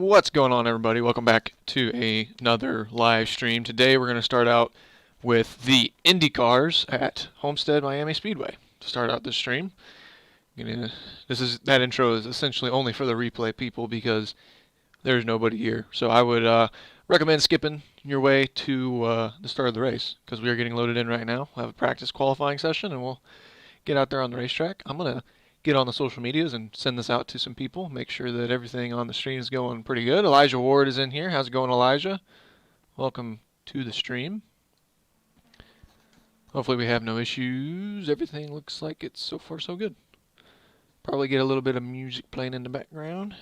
What's going on, everybody? Welcome back to another live stream. Today we're going to start out with the IndyCars at Homestead Miami Speedway to start out this stream. That intro is essentially only for the replay people because there's nobody here. So I would recommend skipping your way to the start of the race because we are getting loaded in right now. We'll have a practice qualifying session and we'll get out there on the racetrack. I'm going to get on the social medias and send this out to some people. Make sure that everything on the stream is going pretty good. Elijah Ward is in here. How's it going, Elijah? Welcome to the stream. Hopefully we have no issues. Everything looks like it's so far so good. Probably get a little bit of music playing in the background.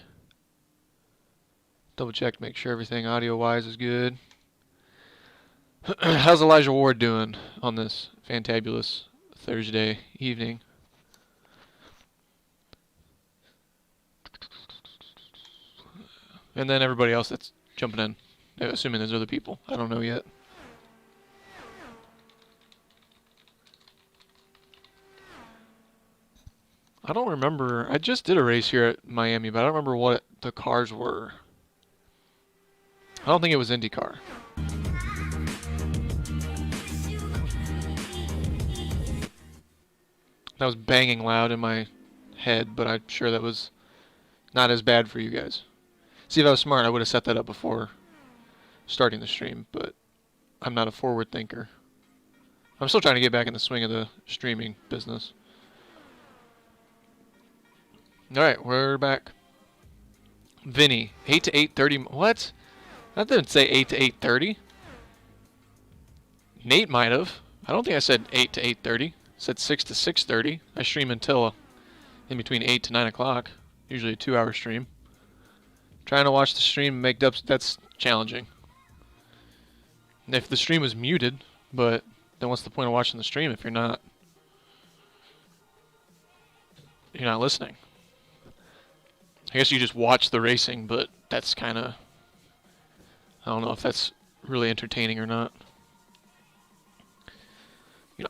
Double check to make sure everything audio-wise is good. How's Elijah Ward doing on this fantabulous Thursday evening? And then everybody else that's jumping in, assuming there's other people. I don't know yet. I don't remember. I just did a race here at Miami, but I don't remember what the cars were. I don't think it was IndyCar. That was banging loud in my head, but I'm sure that was not as bad for you guys. See, if I was smart, I would have set that up before starting the stream, but I'm not a forward thinker. I'm still trying to get back in the swing of the streaming business. Alright, we're back. Vinny, 8 to 8:30. What? That didn't say 8 to 8:30. Nate might have. I don't think I said 8 to 8:30. I said 6 to 6:30. I stream until in between 8 to 9 o'clock. Usually a 2-hour stream. Trying to watch the stream and make dubs, that's challenging. If the stream was muted, but then what's the point of watching the stream if you're not listening? I guess you just watch the racing, but that's kind of, I don't know if that's really entertaining or not.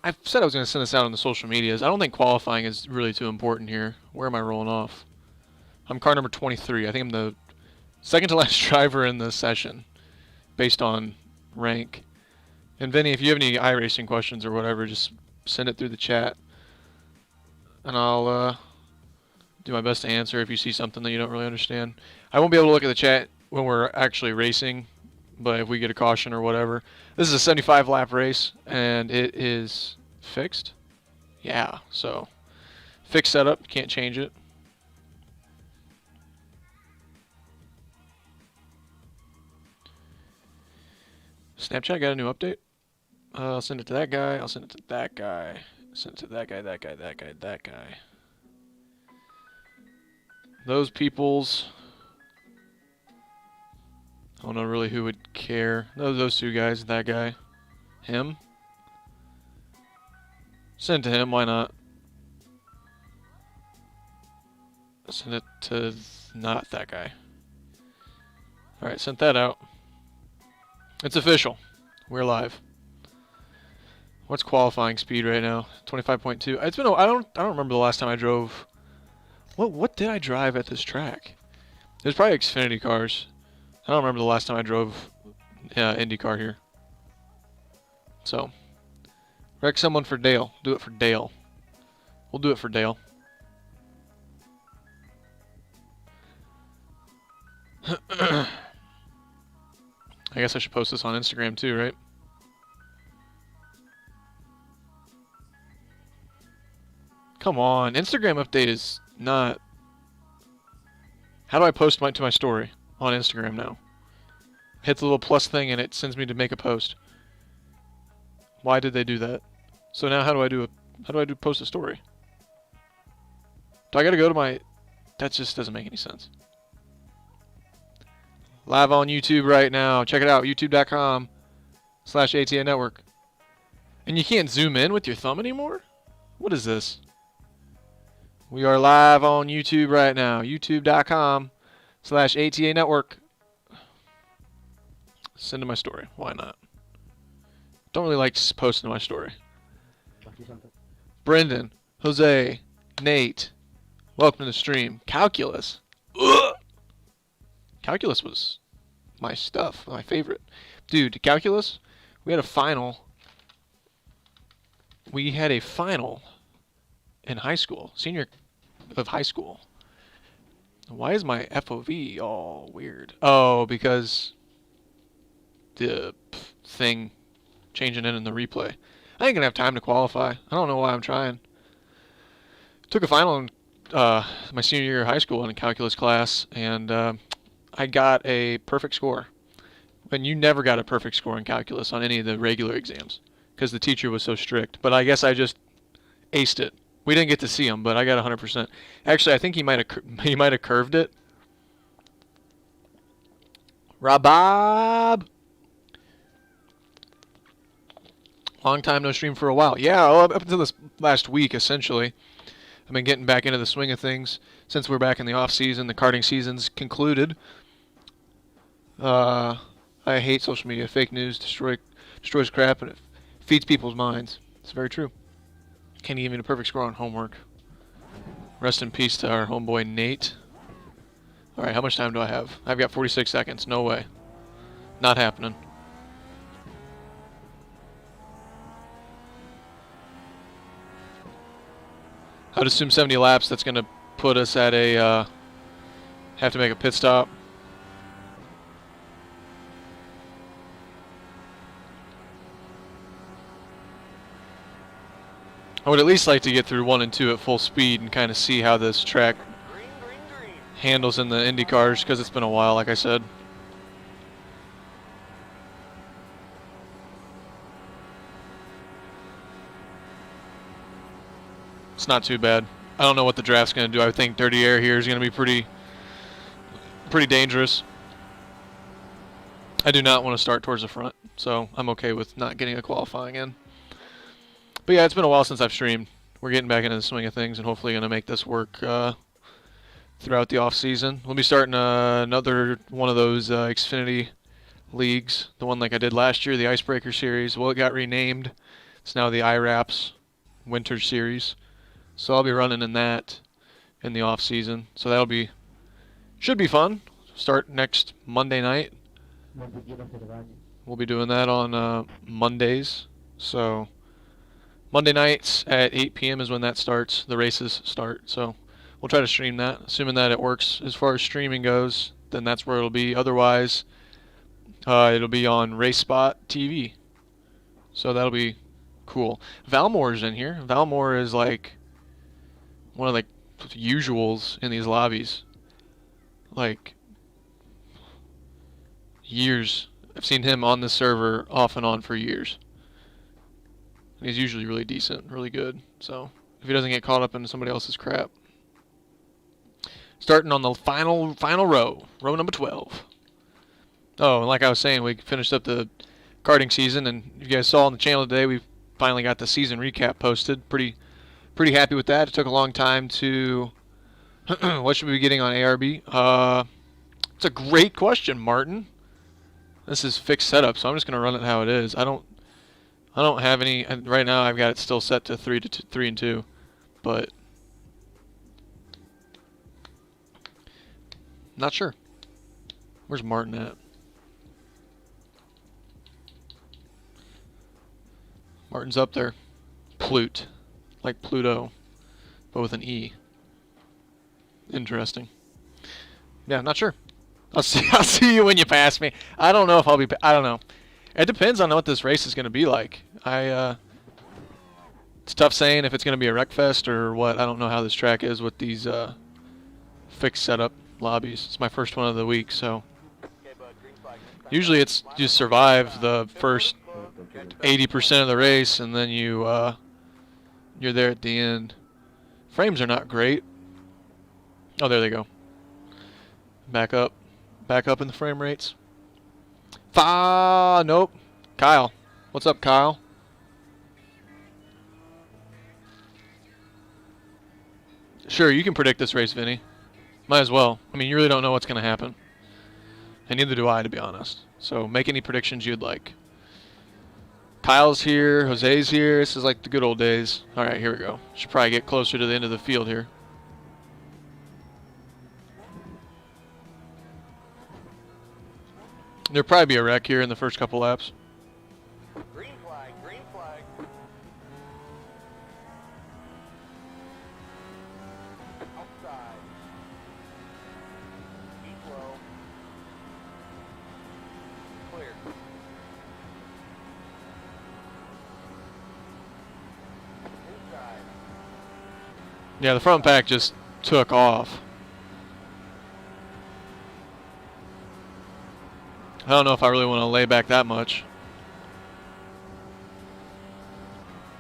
I said I was going to send this out on the social medias. I don't think qualifying is really too important here. Where am I rolling off? I'm car number 23. I think I'm the second to last driver in the session, based on rank. And Vinny, if you have any iRacing questions or whatever, just send it through the chat, and I'll do my best to answer if you see something that you don't really understand. I won't be able to look at the chat when we're actually racing, but if we get a caution or whatever. This is a 75-lap race, and it is fixed. Yeah, so fixed setup, can't change it. Snapchat got a new update. I'll send it to that guy. I'll send it to that guy. Send it to that guy, that guy, that guy, that guy. Those peoples. I don't know really who would care. Those two guys, that guy. Him. Send it to him, why not? Send it to not that guy. Alright, sent that out. It's official. We're live. What's qualifying speed right now? 25.2. It's been I don't remember the last time I drove. What did I drive at this track? It was probably Xfinity cars. I don't remember the last time I drove IndyCar here. So, wreck someone for Dale. Do it for Dale. We'll do it for Dale. I guess I should post this on Instagram too, right? Come on, Instagram update is not... How do I post to my story on Instagram now? Hit the little plus thing and it sends me to make a post. Why did they do that? So now how do I do post a story? Do I gotta go to my... That just doesn't make any sense. Live on YouTube right now. Check it out, youtube.com/ATA Network. And you can't zoom in with your thumb anymore? What is this? We are live on YouTube right now, youtube.com/ATA Network. Send to my story. Why not? Don't really like posting to my story. Brendan, Jose, Nate, welcome to the stream. Calculus. Ugh. Calculus was my stuff, my favorite. Dude, calculus, we had a final. We had a final in high school, senior of high school. Why is my FOV all weird? Oh, because the thing changing it in the replay. I ain't gonna have time to qualify. I don't know why I'm trying. Took a final in my senior year of high school in a calculus class, and I got a perfect score. And you never got a perfect score in calculus on any of the regular exams because the teacher was so strict. But I guess I just aced it. We didn't get to see him, but I got 100%. Actually, I think he might have curved it. Rabab. Long time no stream for a while. Yeah, up until this last week, essentially. I've been getting back into the swing of things since we're back in the off season. The karting season's concluded. I hate social media. Fake news destroys crap, and it feeds people's minds. It's very true. Can't give me a perfect score on homework. Rest in peace to our homeboy Nate. Alright, how much time do I have? I've got 46 seconds. No way. Not happening. I would assume 70 laps. That's going to put us at a... have to make a pit stop. I would at least like to get through 1 and 2 at full speed and kind of see how this track handles in the IndyCars, because it's been a while, like I said. It's not too bad. I don't know what the draft's going to do. I think dirty air here is going to be pretty dangerous. I do not want to start towards the front, so I'm okay with not getting a qualifying in. But yeah, it's been a while since I've streamed. We're getting back into the swing of things and hopefully going to make this work throughout the off season. We'll be starting another one of those Xfinity leagues, the one like I did last year, the Icebreaker Series. Well, it got renamed. It's now the IRAPS Winter Series. So I'll be running in that in the off season. So that'll should be fun. Start next Monday night. We'll be doing that on Mondays. So Monday nights at 8 p.m. is when that starts. The races start. So we'll try to stream that. Assuming that it works as far as streaming goes, then that's where it'll be. Otherwise, it'll be on RaceSpot TV. So that'll be cool. Valmore's in here. Valmore is like one of the usuals in these lobbies. Like years. I've seen him on the server off and on for years. And he's usually really decent, really good. So if he doesn't get caught up into somebody else's crap. Starting on the final row number 12. Oh, and like I was saying, we finished up the karting season, and you guys saw on the channel today, we finally got the season recap posted. Pretty happy with that. It took a long time to... What should we be getting on ARB? It's a great question, Martin. This is fixed setup, so I'm just going to run it how it is. I don't have any... Right now, I've got it still set to 3 and 2, but... Not sure. Where's Martin at? Martin's up there. Plute. Like Pluto, but with an E. Interesting. Yeah, not sure. I'll see you when you pass me. I don't know if I'll be... I don't know. It depends on what this race is going to be like. It's tough saying if it's going to be a wreck fest or what. I don't know how this track is with these fixed setup lobbies. It's my first one of the week, so... Usually it's just survive the first 80% of the race, and then you're there at the end. Frames are not great. Oh, there they go. Back up in the frame rates. Nope. Kyle. What's up, Kyle? Sure, you can predict this race, Vinny. Might as well. I mean, you really don't know what's going to happen. And neither do I, to be honest. So make any predictions you'd like. Kyle's here. Jose's here. This is like the good old days. All right, here we go. Should probably get closer to the end of the field here. There'll probably be a wreck here in the first couple laps. Green flag, green flag. Outside. Keep low. Clear. Inside. Yeah, the front pack just took off. I don't know if I really want to lay back that much.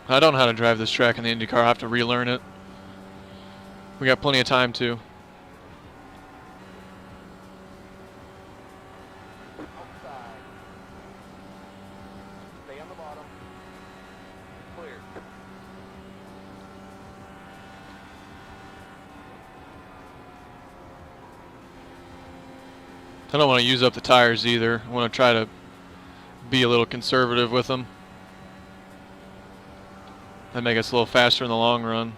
I don't know how to drive this track in the IndyCar. I have to relearn it. We got plenty of time to. Outside. Stay on the bottom. Clear. I don't want to use up the tires either. I want to try to be a little conservative with them. That make us a little faster in the long run.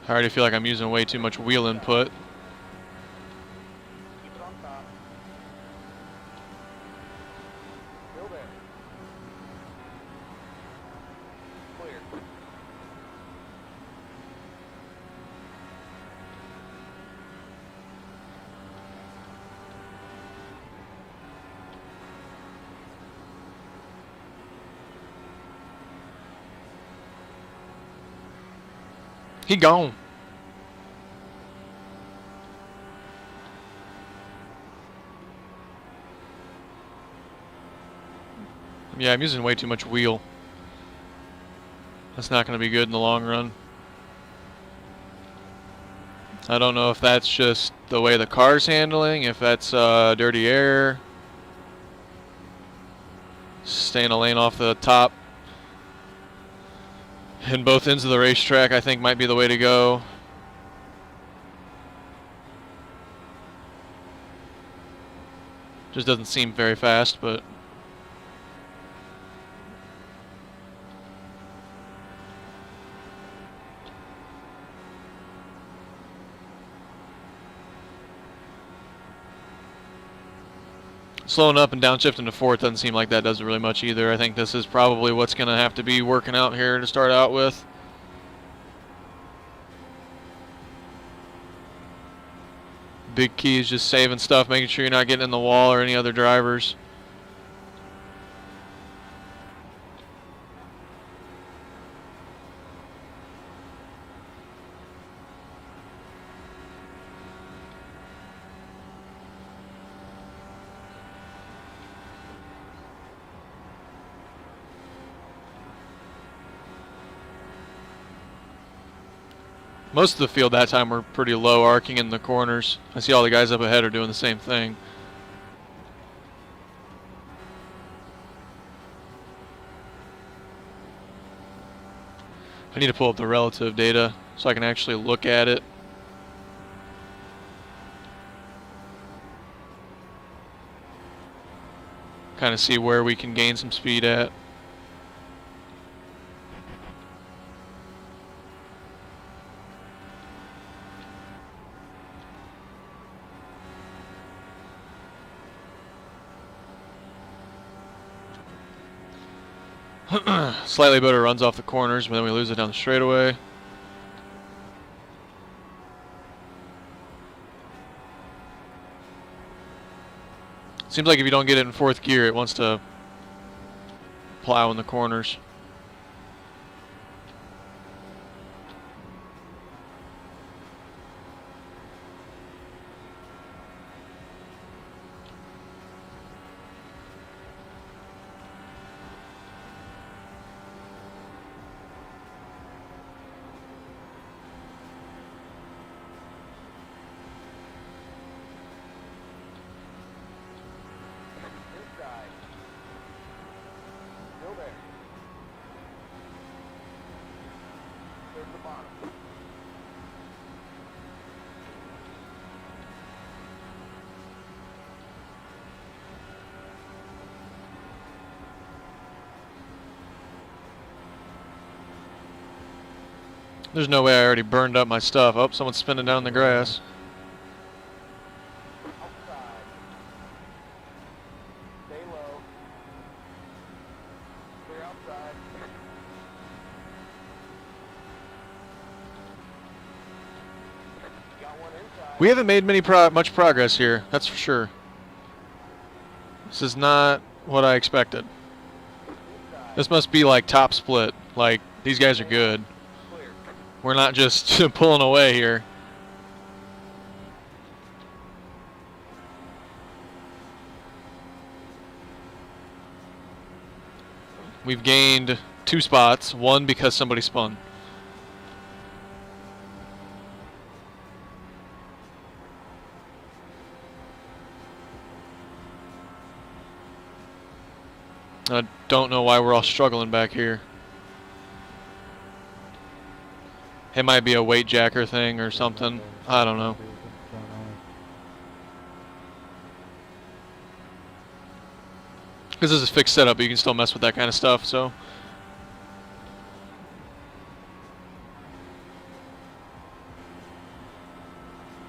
I already feel like I'm using way too much wheel input. Keep it on top. Still there. Clear. He gone. Yeah, I'm using way too much wheel. That's not going to be good in the long run. I don't know if that's just the way the car's handling, if that's dirty air. Staying a lane off the top. In both ends of the racetrack, I think might be the way to go. Just doesn't seem very fast, but slowing up and downshifting to fourth doesn't seem like that does really much either. I think this is probably what's going to have to be working out here to start out with. Big key is just saving stuff, making sure you're not getting in the wall or any other drivers. Most of the field that time were pretty low, arcing in the corners. I see all the guys up ahead are doing the same thing. I need to pull up the relative data so I can actually look at it. Kind of see where we can gain some speed at. Slightly better runs off the corners, but then we lose it down the straightaway. Seems like if you don't get it in fourth gear, it wants to plow in the corners. Inside. Still there. There's the bottom. There's no way I already burned up my stuff. Oh, someone's spinning down in the grass. outside. Got one inside. We haven't made much progress here, that's for sure. This is not what I expected. Inside. This must be like top split. Like, these guys are good. Clear. We're not just pulling away here. We've gained 2 spots, one because somebody spun. I don't know why we're all struggling back here. It might be a weight jacker thing or something. I don't know. Because this is fixed setup, but you can still mess with that kind of stuff, so.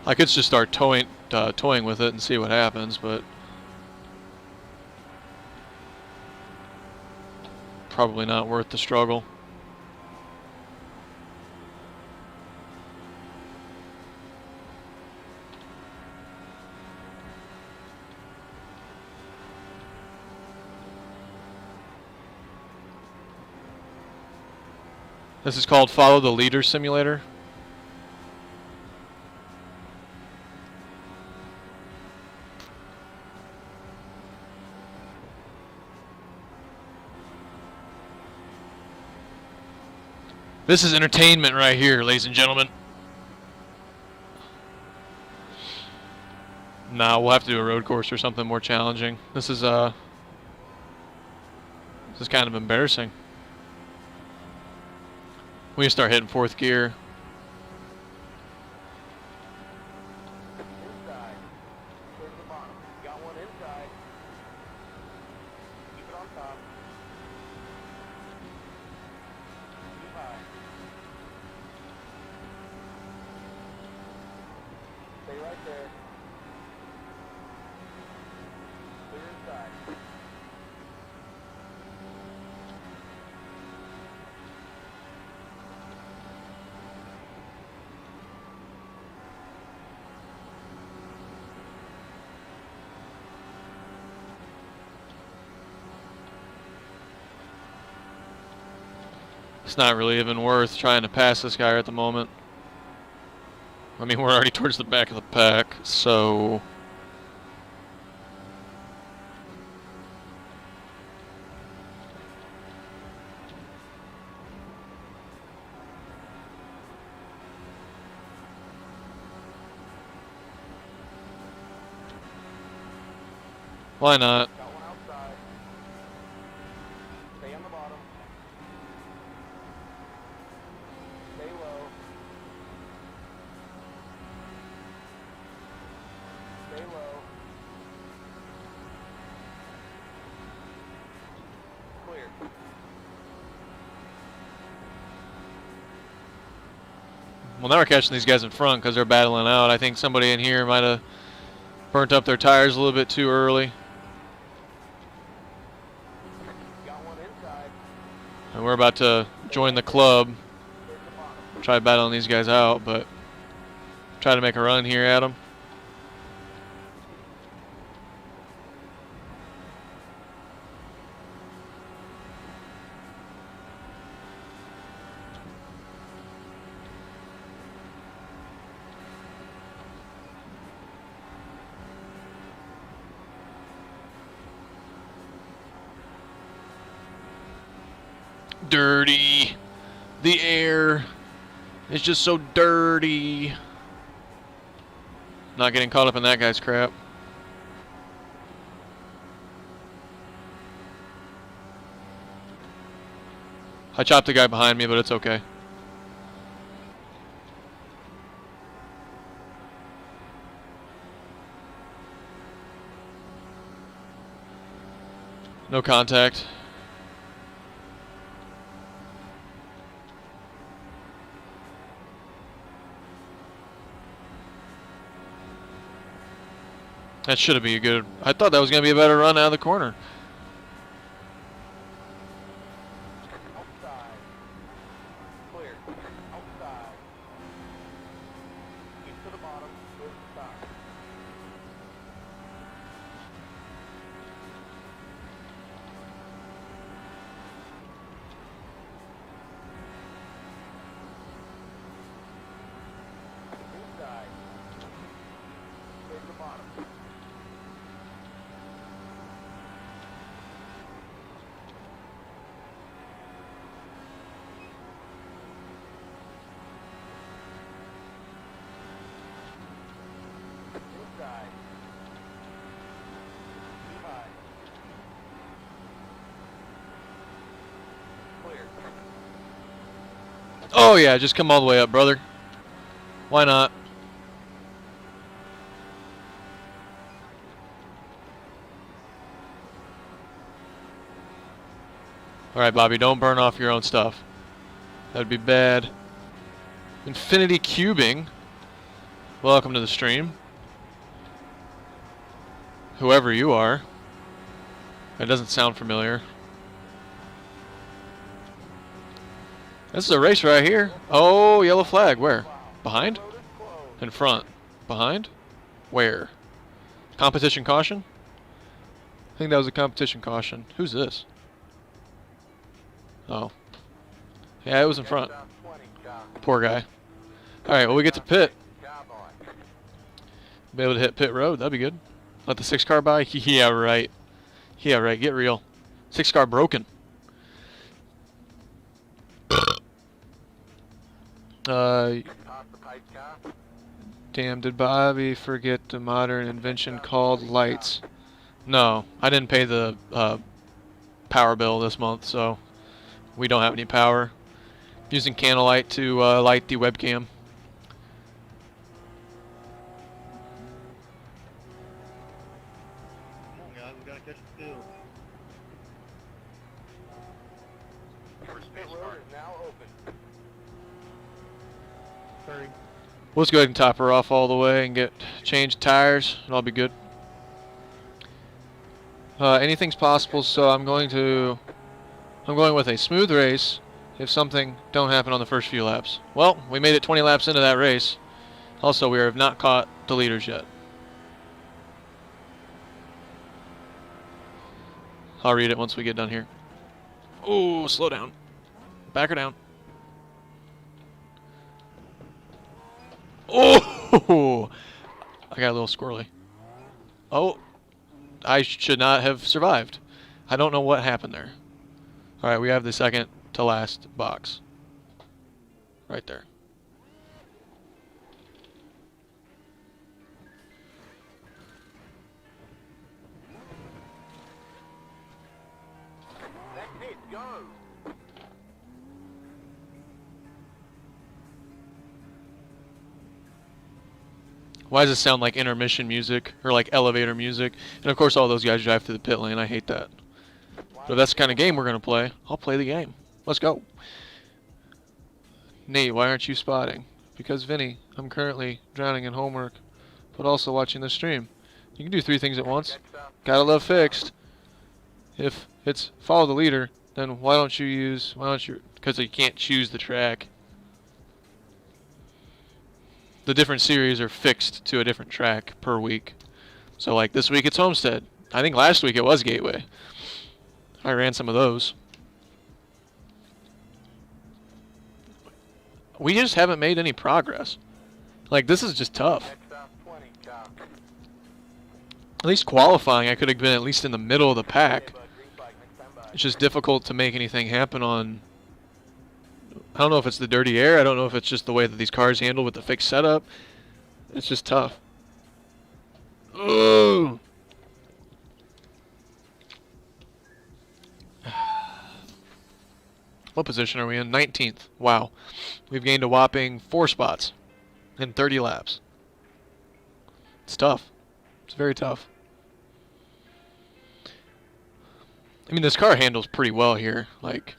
I could just start toying with it and see what happens, but probably not worth the struggle. This is called Follow the Leader Simulator. This is entertainment right here, ladies and gentlemen. Nah, we'll have to do a road course or something more challenging. This is kind of embarrassing. We need to start hitting 4th gear. Inside. Clear to the bottom. Got one inside. Keep it on top. Keep high. Stay right there. Clear inside. It's not really even worth trying to pass this guy at the moment. I mean, we're already towards the back of the pack, so. Why not? Got one outside. Stay on the bottom. Stay low. Stay low. Clear. Well, now we're catching these guys in front because they're battling out. I think somebody in here might have burnt up their tires a little bit too early. Got one inside. And we're about to join the club. Clear to the bottom. Try battling these guys out, but try to make a run here at them. Dirty. The air is just so dirty. Not getting caught up in that guy's crap. I chopped the guy behind me, but it's okay. No contact. That should be a good. I thought that was going to be a better run out of the corner. inside. Clear. Outside. Keep to the bottom. Go to the top. Inside. Go to the bottom. Inside. Too high. Clear. Oh yeah, just come all the way up, brother. Why not? Alright, Bobby, don't burn off your own stuff. That'd be bad. Infinity Cubing. Welcome to the stream. Whoever you are. That doesn't sound familiar. This is a race right here. Oh, yellow flag. Where? Behind? Road is closed. In front. Behind? Where? Competition caution? I think that was a competition caution. Who's this? Oh. Yeah, it was in front. Stop 20, John. Poor guy. Alright, well we get to pit. Job on. Be able to hit pit road. That'd be good. Let the 6 car by? Yeah, right. Yeah, right. Get real. 6 car broken. Toss the pipe car. Damn, did Bobby forget the modern invention called lights? No, I didn't pay the power bill this month, so we don't have any power. Using candlelight to light the webcam. Come on, guys, we gotta catch the field. Pit road is now open. Hurry. Let's go ahead and top her off all the way and get change tires, and I'll be good. Anything's possible, so I'm going with a smooth race if something don't happen on the first few laps. Well, we made it 20 laps into that race. Also, we have not caught the leaders yet. I'll read it once we get done here. Oh, slow down. Back her down. Oh! I got a little squirrely. Oh, I should not have survived. I don't know what happened there. Alright, we have the second to last box. Right there. Next hit, go. Why does it sound like intermission music or like elevator music? And of course all those guys drive through the pit lane. I hate that. But if that's the kind of game we're going to play, I'll play the game. Let's go. Nate, why aren't you spotting? Because Vinny, I'm currently drowning in homework, but also watching the stream. You can do 3 things at once. Gotta love fixed. If it's follow the leader, then why don't you, because you can't choose the track. The different series are fixed to a different track per week. So like this week it's Homestead. I think last week it was Gateway. I ran some of those. We just haven't made any progress. Like this is just tough. Next stop 20, John. At least qualifying I could have been at least in the middle of the pack. Okay, bud, green flag, next time by. It's just difficult to make anything happen on... I don't know if it's the dirty air. I don't know if it's just the way that these cars handle with the fixed setup. It's just tough. Ooh. What position are we in? 19th. Wow. We've gained a whopping 4 spots in 30 laps. It's tough. It's very tough. I mean, this car handles pretty well here. Like,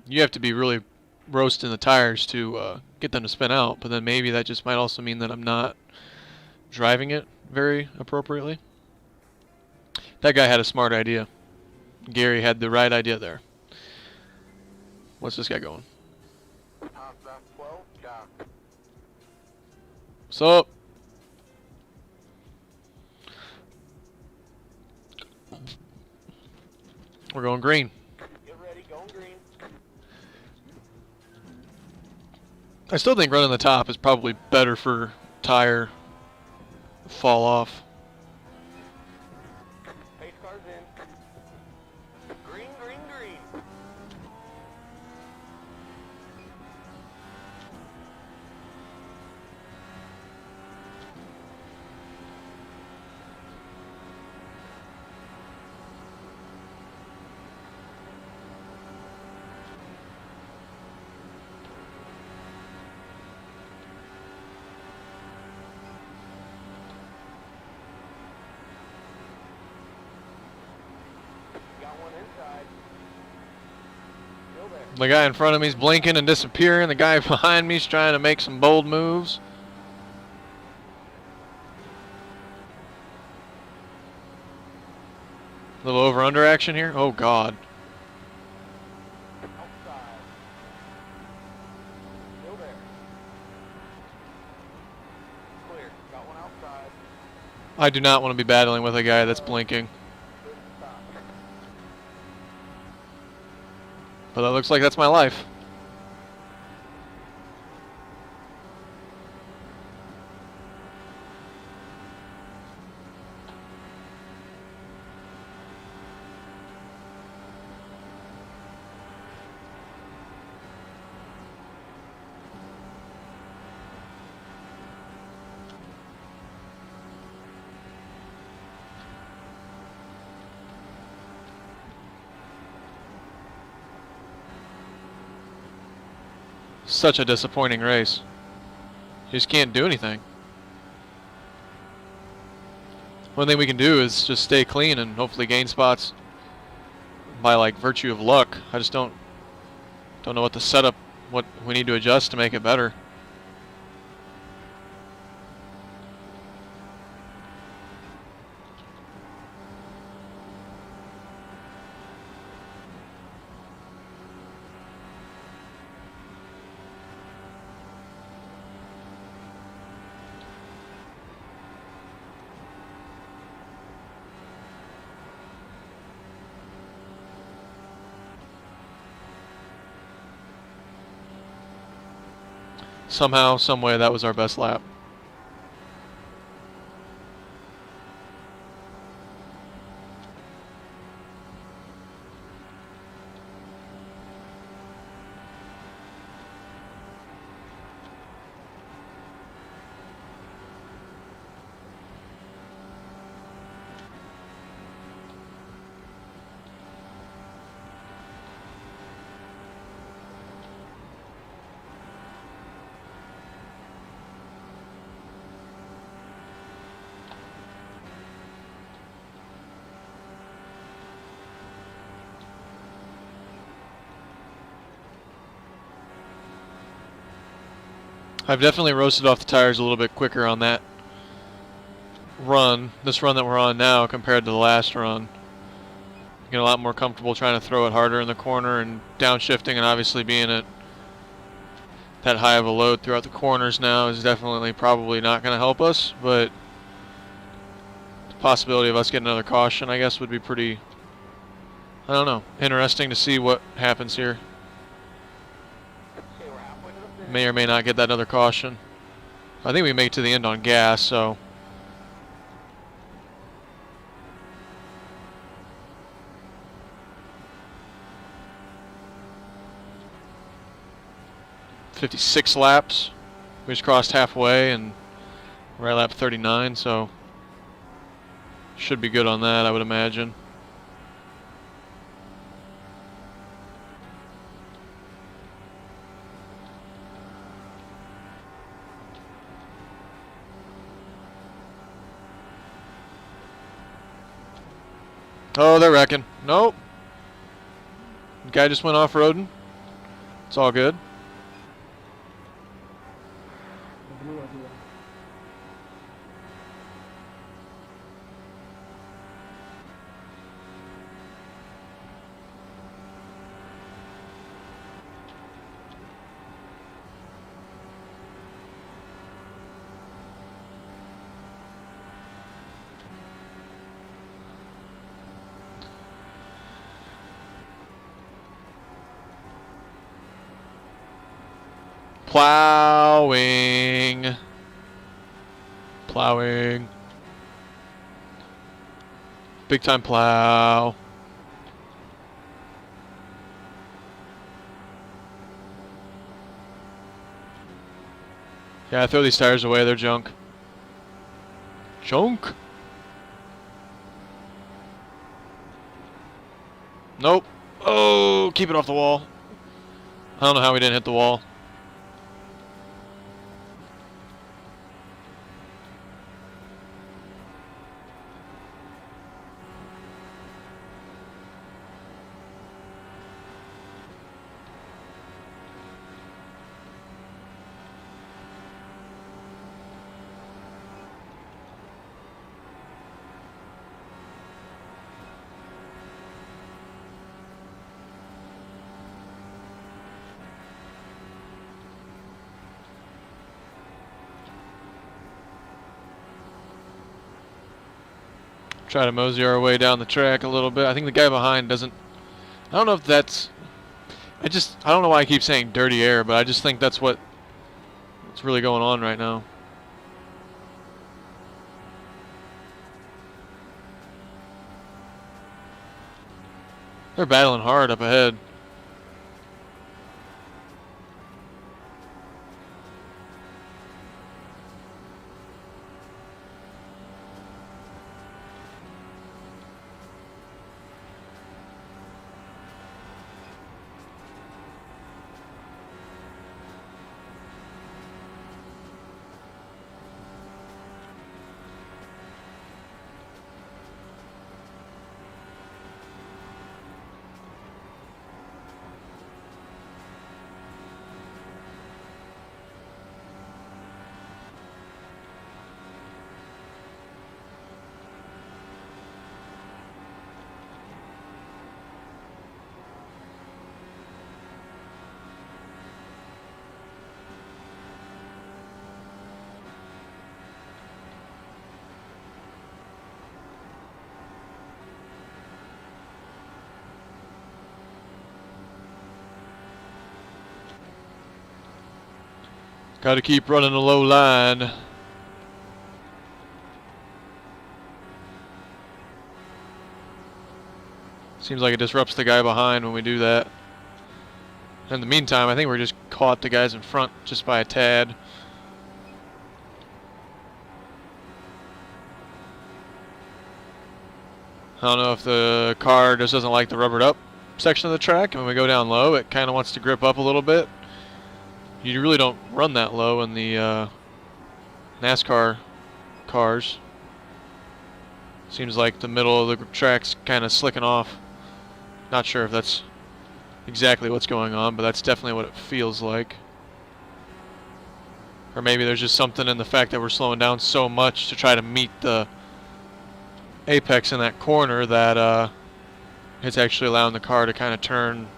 you have to be really roasting the tires to get them to spin out, but then maybe that just might also mean that I'm not driving it very appropriately. That guy had a smart idea. Gary had the right idea there. What's this guy going? Top left 12, Jack. What's up? We're going green. Get ready, going green. I still think running the top is probably better for tire fall off. Pace car's in. Green, green, green. Got one inside. Still there. The guy in front of me's blinking and disappearing. The guy behind me's trying to make some bold moves. Little over-under action here. Oh, God. Outside. Still there. Clear. Got one outside. I do not want to be battling with a guy that's blinking. Good stop. But that looks like that's my life. Such a disappointing race. You just can't do anything. One thing we can do is just stay clean and hopefully gain spots by like virtue of luck. I just don't know what the setup, what we need to adjust to make it better. Somehow, some way, that was our best lap. I've definitely roasted off the tires a little bit quicker on that run, this run that we're on now compared to the last run. Get a lot more comfortable trying to throw it harder in the corner and downshifting, and obviously being at that high of a load throughout the corners now is definitely probably not going to help us, but the possibility of us getting another caution, I guess, would be pretty, I don't know, interesting to see what happens here. Okay, we're halfway to the finish. May or may not get that other caution. I think we make it to the end on gas, so 56 laps. We just crossed halfway and we're at lap 39, so should be good on that, I would imagine. Oh, they're wrecking. Nope. Guy just went off-roading. It's all good. Plowing. Plowing. Big time plow. Yeah, throw these tires away. They're junk. Junk. Nope. Oh, keep it off the wall. I don't know how we didn't hit the wall. Try to mosey our way down the track a little bit. I think the guy behind doesn't... I don't know if that's... I don't know why I keep saying dirty air, but I just think that's what's really going on right now. They're battling hard up ahead. Got to keep running a low line. Seems like it disrupts the guy behind when we do that. In the meantime, I think we're just caught the guys in front just by a tad. I don't know if the car just doesn't like the rubbered up section of the track, and when we go down low, it kind of wants to grip up a little bit. You really don't run that low in the NASCAR cars. Seems like the middle of the track's kind of slicking off. Not sure if that's exactly what's going on, but that's definitely what it feels like. Or maybe there's just something in the fact that we're slowing down so much to try to meet the apex in that corner that it's actually allowing the car to kind of turn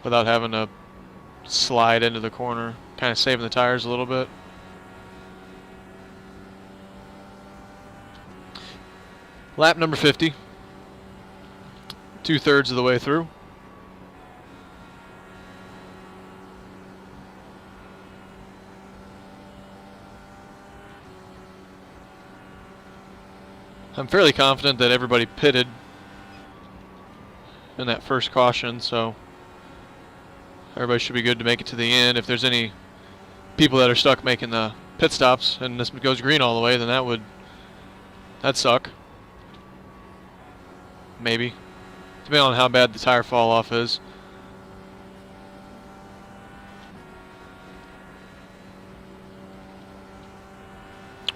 without having to slide into the corner, kind of saving the tires a little bit. Lap number 50. 2/3 of the way through. I'm fairly confident that everybody pitted in that first caution, so everybody should be good to make it to the end. If there's any people that are stuck making the pit stops and this goes green all the way, then that'd suck. Maybe. Depending on how bad the tire fall off is.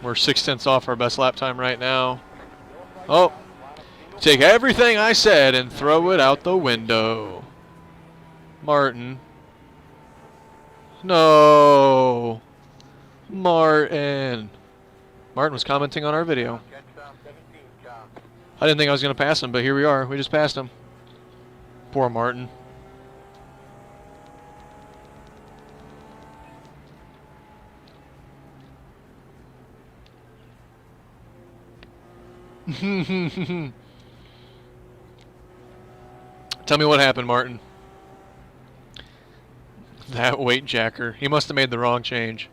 We're 6/10 off our best lap time right now. Oh, take everything I said and throw it out the window. Martin. No. Martin. Martin was commenting on our video. I didn't think I was going to pass him, but here we are. We just passed him. Poor Martin. Tell me what happened, Martin. That weight jacker. He must have made the wrong change.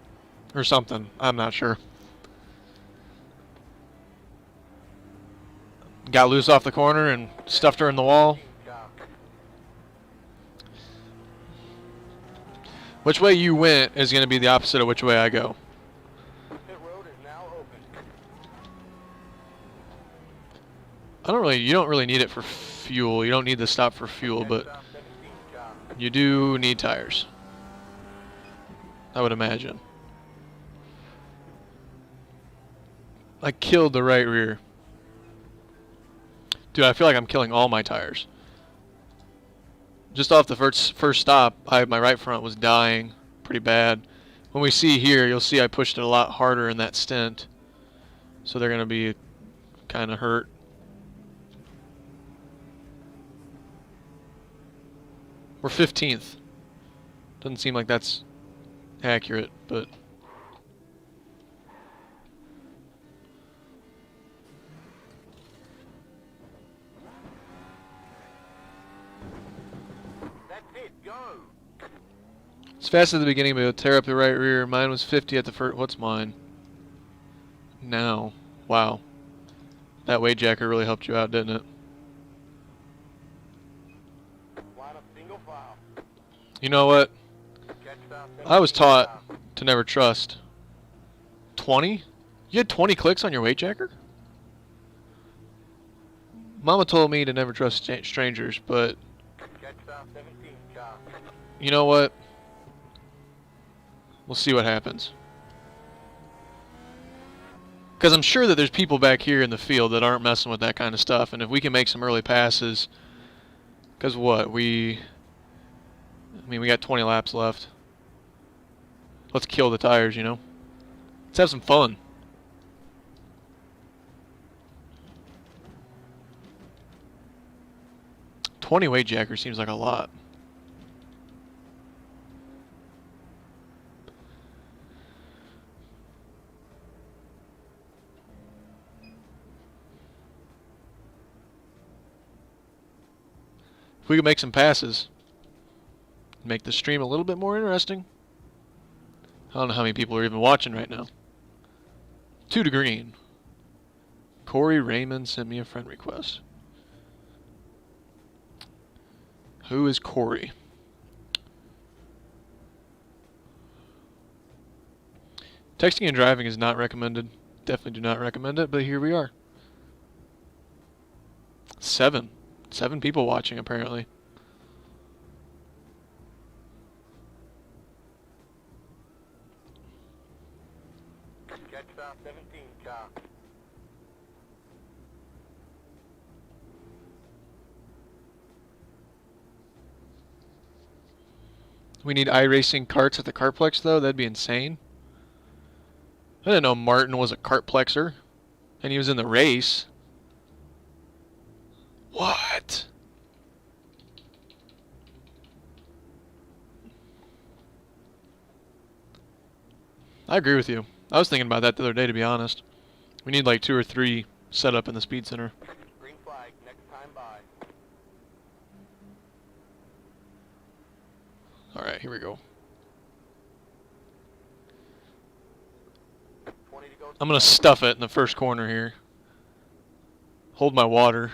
Or something. I'm not sure. Got loose off the corner and stuffed her in the wall. Which way you went is going to be the opposite of which way I go. Pit road is now open. You don't really need it for fuel. You don't need the stop for fuel, but Stop 17, John. you do need tires. I would imagine. I killed the right rear. Dude, I feel like I'm killing all my tires. Just off the first stop, my right front was dying pretty bad. When we see here, you'll see I pushed it a lot harder in that stint. So they're going to be kind of hurt. We're 15th. Doesn't seem like that's accurate, but... That's it, go. It's fast at the beginning, but it'll tear up the right rear. Mine was 50 at the first. What's mine? Now. Wow. That weight jacker really helped you out, didn't it? Line up single file. You know what? Catch stop 17, I was taught John. to never trust. 20? You had 20 clicks on your weight jacker? Mama told me to never trust strangers, but Catch stop 17, John. you know what? We'll see what happens. Because I'm sure that there's people back here in the field that aren't messing with that kind of stuff, and if we can make some early passes, because what, we got 20 laps left. Let's kill the tires, you know? Let's have some fun. $20 weight jacker seems like a lot. If we could make some passes, make the stream a little bit more interesting. I don't know how many people are even watching right now. 2 to green. Corey Raymond sent me a friend request. Who is Corey? Texting and driving is not recommended. Definitely do not recommend it, but here we are. 7 people watching, apparently. Catch stop 17, John. We need iRacing carts at the Kartplex, though. That'd be insane. I didn't know Martin was a Kartplexer. And he was in the race. What? I agree with you. I was thinking about that the other day, to be honest. We need like 2 or 3 set up in the speed center. Green flag, next time by. Alright, here we go. 20 to go. I'm going to stuff it in the first corner here. Hold my water.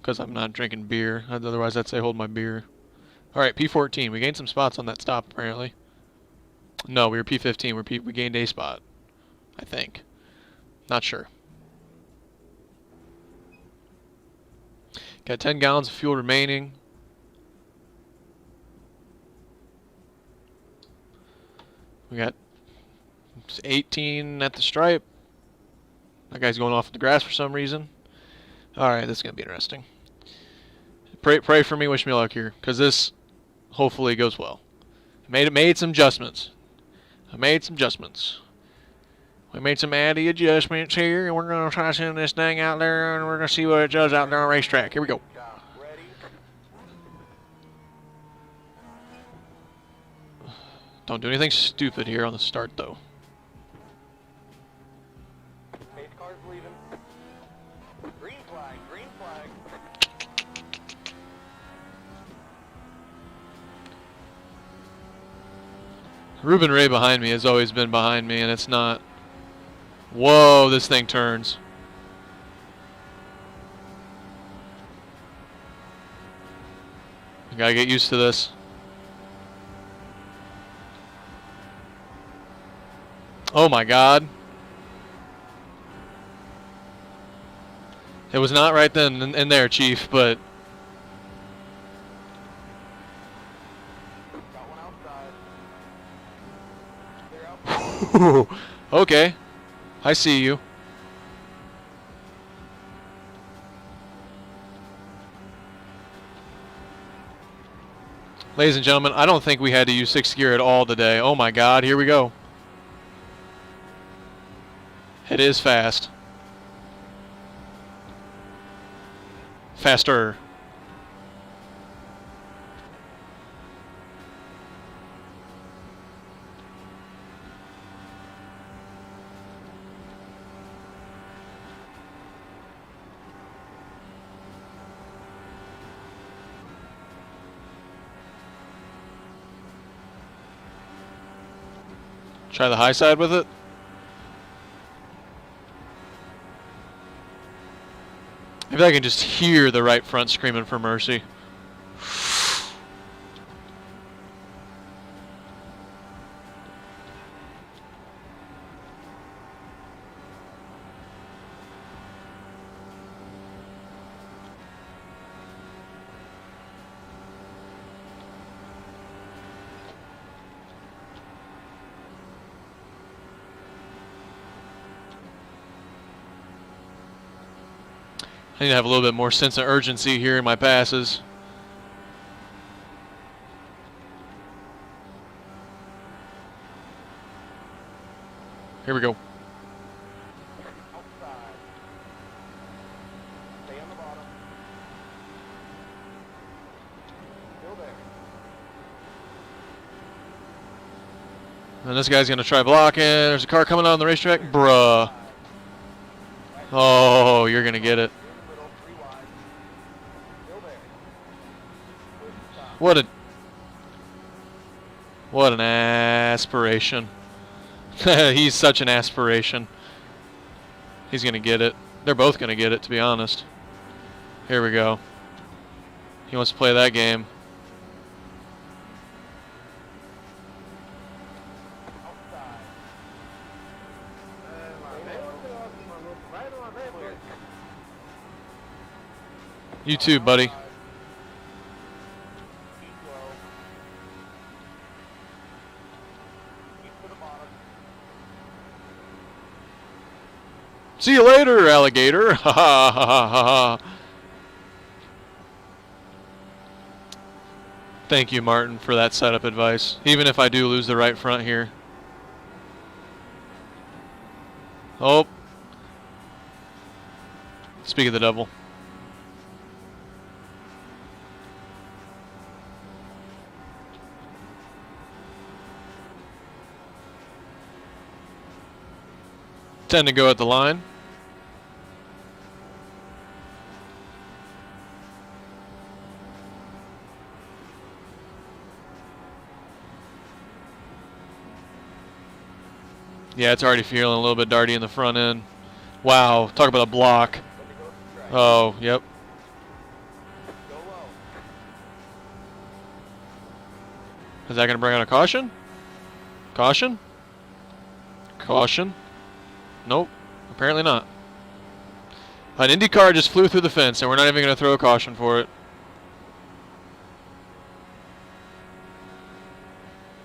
Because I'm not drinking beer. Otherwise, I'd say hold my beer. Alright, P14. We gained some spots on that stop, apparently. No, we were P15. We gained a spot. I think. Not sure. Got 10 gallons of fuel remaining. We got 18 at the stripe. That guy's going off the grass for some reason. Alright, this is going to be interesting. Pray for me, wish me luck here, because this hopefully goes well. Made some adjustments. We made some addy adjustments here, and we're going to try to send this thing out there, and we're going to see what it does out there on the racetrack. Here we go. John, ready? Don't do anything stupid here on the start, though. Pace car's leaving. Green flag, green flag. Ruben Ray behind me has always been behind me, and it's not. Whoa, this thing turns. I gotta get used to this. Oh my God. It was not right then in there, Chief, but Got one outside. They're out. okay. I see you. Ladies and gentlemen, I don't think we had to use 6th gear at all today. Oh my God, here we go. It is fast. Faster. Try the high side with it. I feel like I can just hear the right front screaming for mercy. I need to have a little bit more sense of urgency here in my passes. Here we go. Outside. Stay on the bottom. Still there. And this guy's going to try blocking. There's a car coming on the racetrack. Bruh. Oh, you're going to get it. Middle, 3 wide. Still there. What an aspiration. He's such an aspiration. He's going to get it. They're both going to get it, to be honest. Here we go. He wants to play that game. Outside. You too, buddy. Keep low. Keep to the bottom. See you later, alligator. Ha ha ha ha ha. Thank you, Martin, for that setup advice. Even if I do lose the right front here. Oh. Speak of the devil. Tend to go at the line. Yeah, it's already feeling a little bit darty in the front end. Wow, talk about a block. When to go to strike. Oh, yep. Go low. Is that going to bring on a caution? Caution? Caution? Nope, apparently not. An IndyCar just flew through the fence, and we're not even going to throw a caution for it.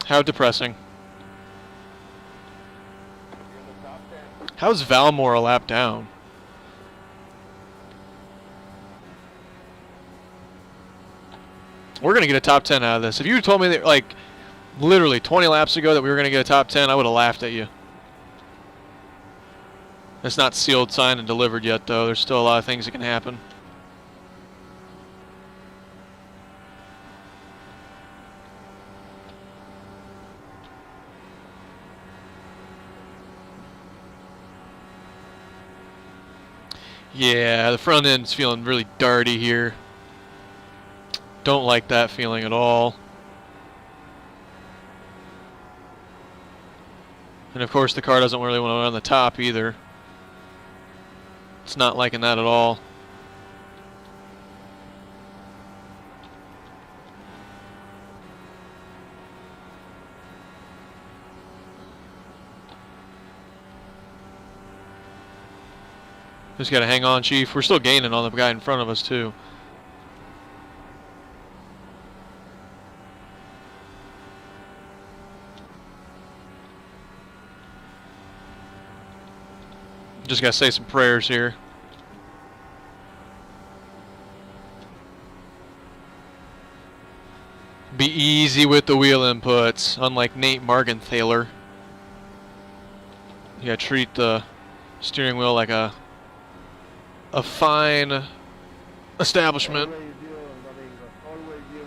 How depressing. You're in the top 10. How's Valmore a lap down? We're going to get a top 10 out of this. If you told me that, like, literally 20 laps ago that we were going to get a top 10, I would have laughed at you. It's not sealed, signed, and delivered yet, though. There's still a lot of things that can happen. Yeah, the front end's feeling really darty here. Don't like that feeling at all. And of course the car doesn't really want to run on the top either. It's not liking that at all. Just gotta hang on, Chief. We're still gaining on the guy in front of us too. Just gotta say some prayers here. Be easy with the wheel inputs, unlike Nate Margenthaler. You gotta treat the steering wheel like a fine establishment. Always you, Domingo. Always you.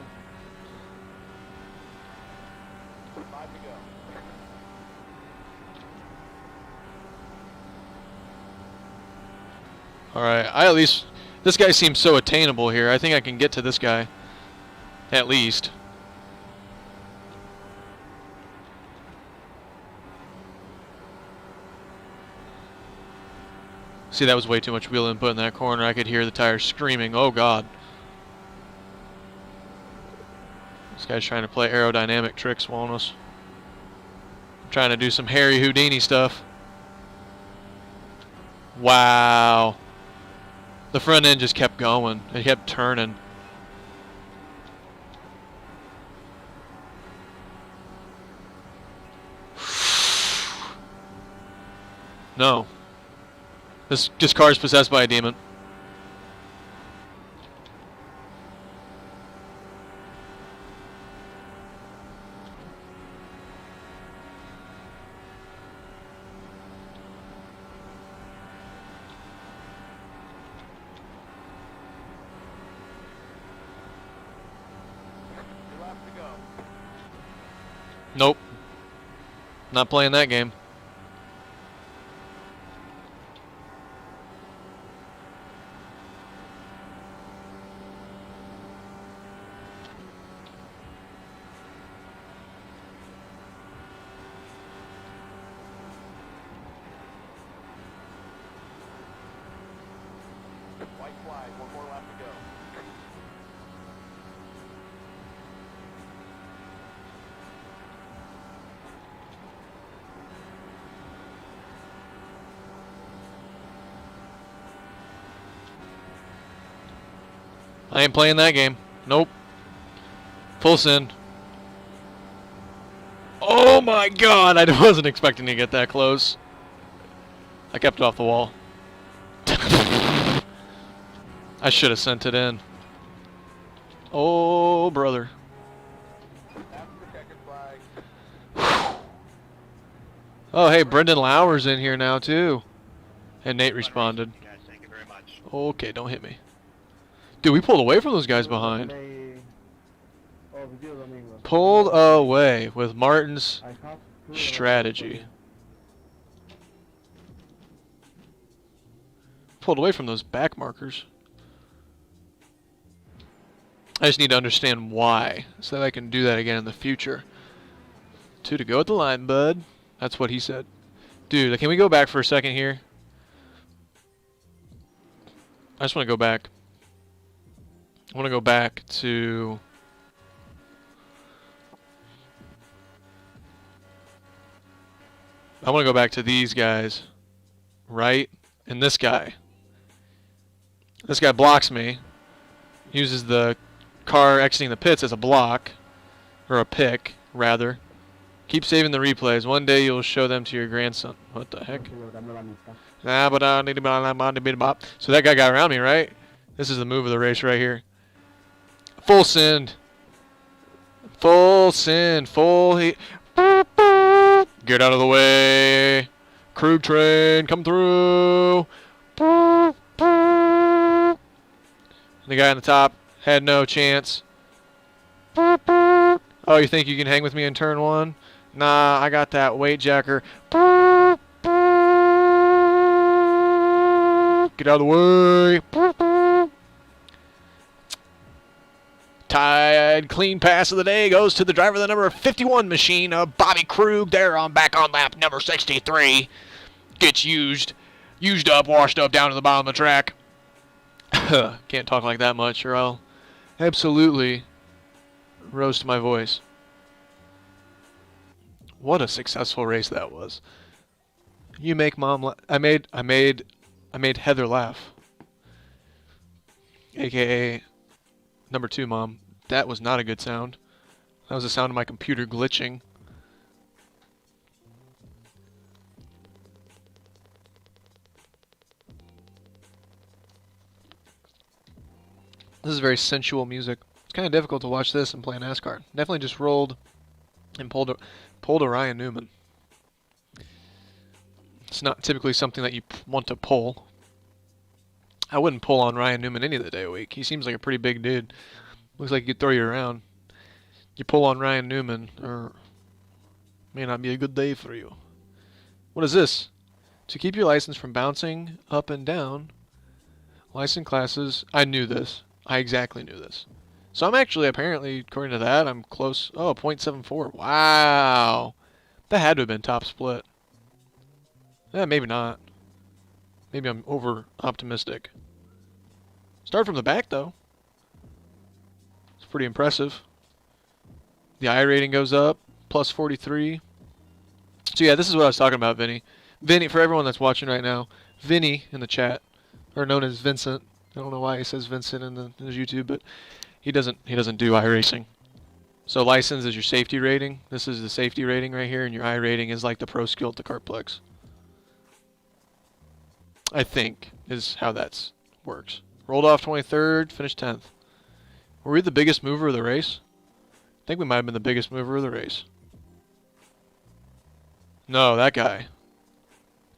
5 to go. Alright, at least, this guy seems so attainable here. I think I can get to this guy. At least. See, that was way too much wheel input in that corner. I could hear the tires screaming, oh god. This guy's trying to play aerodynamic tricks on us. Trying to do some Harry Houdini stuff. Wow. The front end just kept going. It kept turning. No. This car is possessed by a demon. Nope. Not playing that game. White flag, 1 more lap to go. I ain't playing that game. Nope. Full send. Oh my god, I wasn't expecting to get that close. I kept it off the wall. I should have sent it in. Oh, brother. After the checkered flag. Oh, hey, Brendan Lauer's in here now, too. And Nate responded. Guys, thank you very much. Okay, don't hit me. Dude, we pulled away from those guys behind. Pulled away with Martin's strategy. Pulled away from those back markers. I just need to understand why, so that I can do that again in the future. 2 to go at the line, bud. That's what he said. Dude, can we go back for a second here? I just want to go back. I want to go back to... I want to go back to these guys. Right? And this guy. This guy blocks me. Uses the car exiting the pits as a block. Or a pick, rather. Keep saving the replays. One day you'll show them to your grandson. What the heck? So that guy got around me, right? This is the move of the race right here. Full send. Full send. Full heat. Get out of the way. Krug train, come through. The guy on the top had no chance. Oh, you think you can hang with me in turn 1? Nah, I got that weight jacker. Get out of the way. red. Clean pass of the day goes to the driver of the number 51 machine, Bobby Krug, there on back on lap number 63. Gets used up, washed up down to the bottom of the track. Can't talk like that much or I'll absolutely roast my voice. What a successful race that was. You make mom I made Heather laugh. AKA number 2 mom. That was not a good sound. That was the sound of my computer glitching. This is very sensual music. It's kind of difficult to watch this and play NASCAR. Definitely just rolled and pulled a Ryan Newman. It's not typically something that you want to pull. I wouldn't pull on Ryan Newman any of the day of the week. He seems like a pretty big dude. Looks like he could throw you around. You pull on Ryan Newman, or may not be a good day for you. What is this? To keep your license from bouncing up and down, license classes. I knew this. I exactly knew this. So I'm actually, apparently, according to that, I'm close. Oh, 0.74. Wow. That had to have been top split. Yeah, maybe not. Maybe I'm over optimistic. Start from the back, though. It's pretty impressive. The I rating goes up, plus 43. So yeah, this is what I was talking about, Vinny. Vinny, for everyone that's watching right now, Vinny in the chat, or known as Vincent. I don't know why he says Vincent in his YouTube, but he doesn't do iRacing. So license is your safety rating. This is the safety rating right here, and your I rating is like the pro skill at the Kartplex. I think is how that works. Rolled off 23rd, finished 10th. Were we the biggest mover of the race? I think we might have been the biggest mover of the race. No, that guy.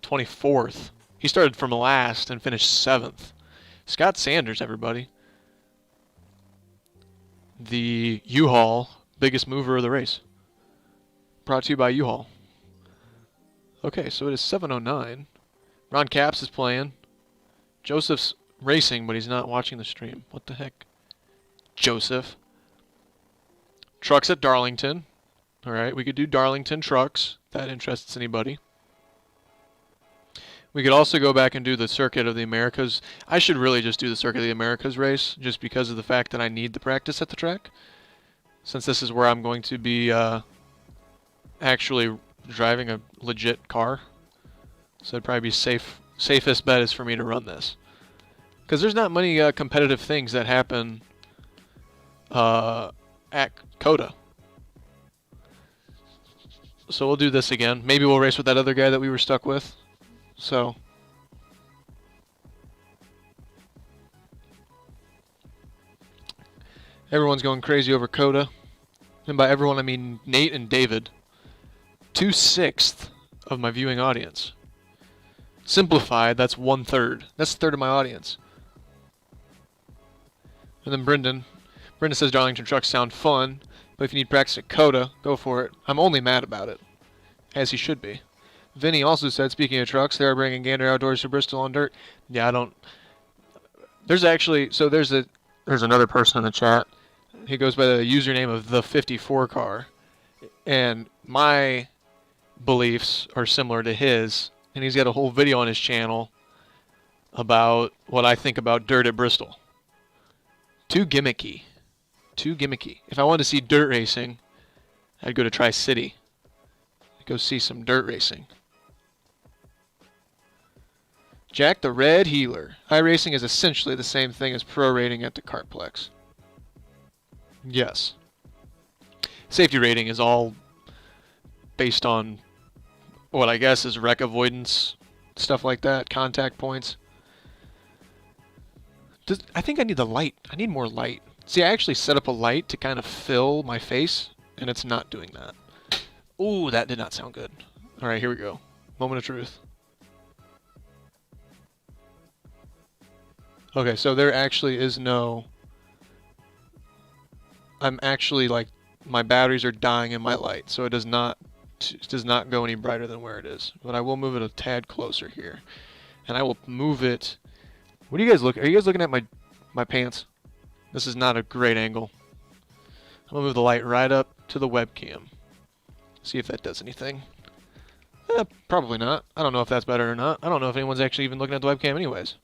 24th. He started from last and finished 7th. Scott Sanders, everybody. The U-Haul biggest mover of the race. Brought to you by U-Haul. Okay, so it is 7:09. Ron Capps is playing. Joseph's racing, but he's not watching the stream. What the heck? Joseph. Trucks at Darlington. Alright, we could do Darlington trucks. If that interests anybody. We could also go back and do the Circuit of the Americas. I should really just do the Circuit of the Americas race, just because of the fact that I need the practice at the track. Since this is where I'm going to be actually driving a legit car. So it'd probably be safest bet is for me to run this. Because there's not many competitive things that happen at COTA. So we'll do this again. Maybe we'll race with that other guy that we were stuck with. So everyone's going crazy over COTA. And by everyone I mean Nate and David. 2/6 of my viewing audience. Simplified, that's 1/3. That's a third of my audience. And then Brendan says Darlington trucks sound fun, but if you need practice at COTA, go for it. I'm only mad about it, as he should be. Vinny also said, speaking of trucks, they are bringing Gander Outdoors to Bristol on dirt. Yeah, I don't. There's actually, so there's another person in the chat. He goes by the username of the 54 car, and my beliefs are similar to his. And he's got a whole video on his channel about what I think about dirt at Bristol. Too gimmicky. Too gimmicky. If I wanted to see dirt racing, I'd go to Tri-City. I'd go see some dirt racing. Jack the Red Healer. iRacing is essentially the same thing as pro rating at the Kartplex. Yes. Safety rating is all based on what I guess is wreck avoidance, stuff like that, contact points. I think I need the light. I need more light. See, I actually set up a light to kind of fill my face, and it's not doing that. Ooh, that did not sound good. All right, here we go. Moment of truth. Okay, so there actually is no... I'm actually, like, my batteries are dying in my light, so it does not go any brighter than where it is. But I will move it a tad closer here. And I will move it... What do you guys look... Are you guys looking at my pants? This is not a great angle. I'm going to move the light right up to the webcam. See if that does anything. Probably not. I don't know if that's better or not. I don't know if anyone's actually even looking at the webcam anyways.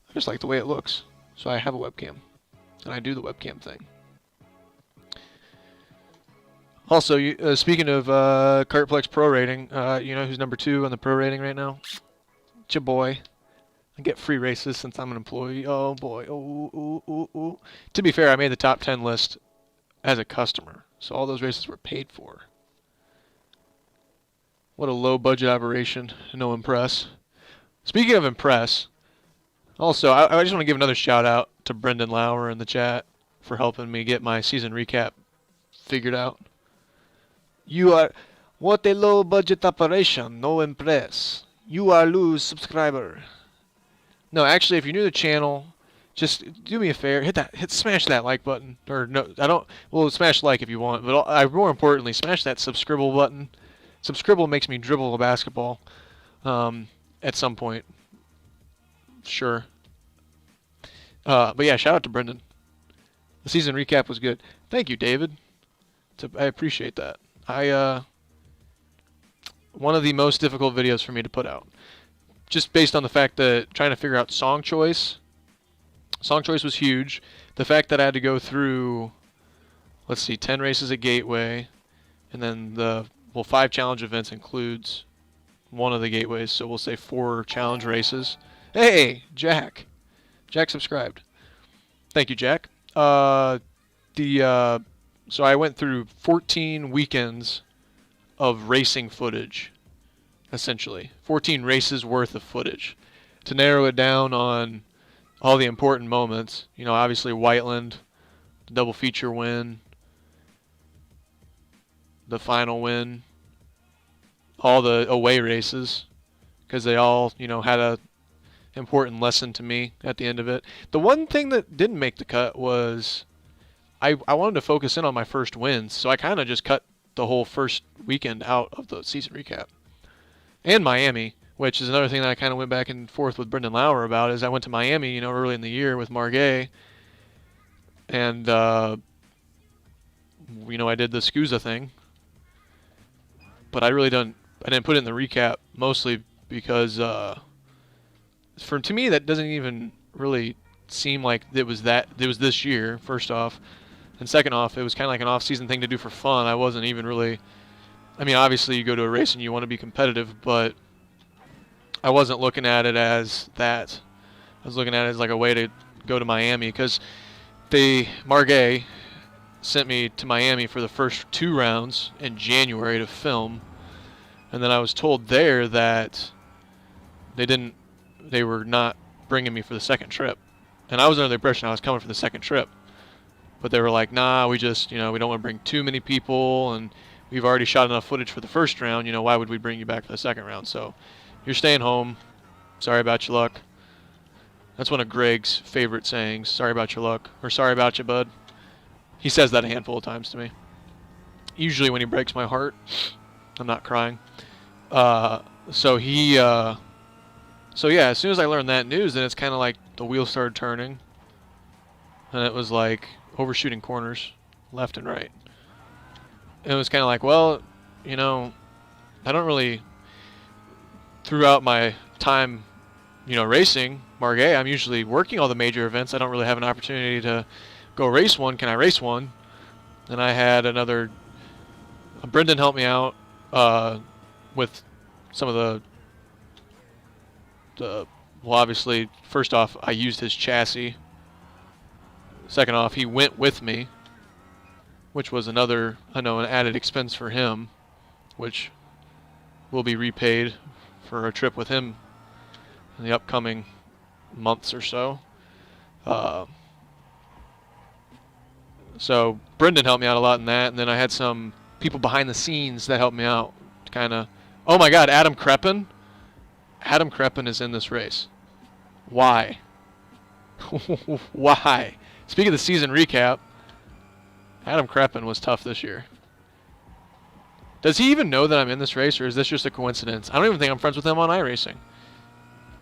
I just like the way it looks. So I have a webcam. And I do the webcam thing. Also, speaking of Kartplex Pro rating, you know who's number 2 on the Pro rating right now? It's your boy. I get free races since I'm an employee. Oh boy. Oh, ooh, ooh, ooh. To be fair, I made the top 10 list as a customer. So all those races were paid for. What a low budget operation. No impress. Speaking of impress, also, I just want to give another shout out to Brendan Lauer in the chat for helping me get my season recap figured out. You are... What a low budget operation. No impress. You are lose subscriber. No, actually, if you're new to the channel, just do me a favor. Smash that like button. Or no, I don't... Well, smash like if you want. But more importantly, smash that subscribe button. Subscribe makes me dribble a basketball. At some point. Sure. But yeah, shout out to Brendan. The season recap was good. Thank you, David. I appreciate that. One of the most difficult videos for me to put out. Just based on the fact that trying to figure out song choice. Song choice was huge. The fact that I had to go through, let's see, 10 races at Gateway. And then 5 challenge events includes one of the gateways. So we'll say 4 challenge races. Hey, Jack. Jack subscribed. Thank you, Jack. So I went through 14 weekends of racing footage, essentially. 14 races worth of footage. To narrow it down on all the important moments, you know, obviously Whiteland, the double feature win, the final win, all the away races, because they all, you know, had a important lesson to me at the end of it. The one thing that didn't make the cut was I wanted to focus in on my first wins, so I kind of just cut the whole first weekend out of the season recap. And Miami, which is another thing that I kind of went back and forth with Brendan Lauer about, is I went to Miami, you know, early in the year with Margay, and you know, I did the SCUSA thing, but I didn't put it in the recap, mostly because to me that doesn't even really seem like it was this year, first off. And second off, it was kind of like an off-season thing to do for fun. I wasn't even really... I mean, obviously you go to a race and you want to be competitive, but I wasn't looking at it as that. I was looking at it as like a way to go to Miami, because Margay sent me to Miami for the first 2 rounds in January to film. And then I was told there that they were not bringing me for the second trip. And I was under the impression I was coming for the second trip. But they were like, nah, we just, you know, we don't want to bring too many people, and we've already shot enough footage for the first round, you know, why would we bring you back for the second round? So you're staying home. Sorry about your luck. That's one of Greg's favorite sayings, sorry about your luck, or sorry about you, bud. He says that a handful of times to me. Usually when he breaks my heart, I'm not crying. So yeah, as soon as I learned that news, then it's kind of like the wheels started turning. And it was like overshooting corners left and right. And it was kind of like, well, you know, I don't really, throughout my time, you know, racing, Margay, I'm usually working all the major events. I don't really have an opportunity to go race one. Can I race one? And I had Brendan helped me out with some of well, obviously, first off, I used his chassis. Second off, he went with me, which was an added expense for him, which will be repaid for a trip with him in the upcoming months or so. So Brendan helped me out a lot in that, and then I had some people behind the scenes that helped me out. Kind of, oh my God, Adam Kreppen? Adam Kreppen is in this race. Why? Why? Speaking of the season recap, Adam Kreppen was tough this year. Does he even know that I'm in this race, or is this just a coincidence? I don't even think I'm friends with him on iRacing.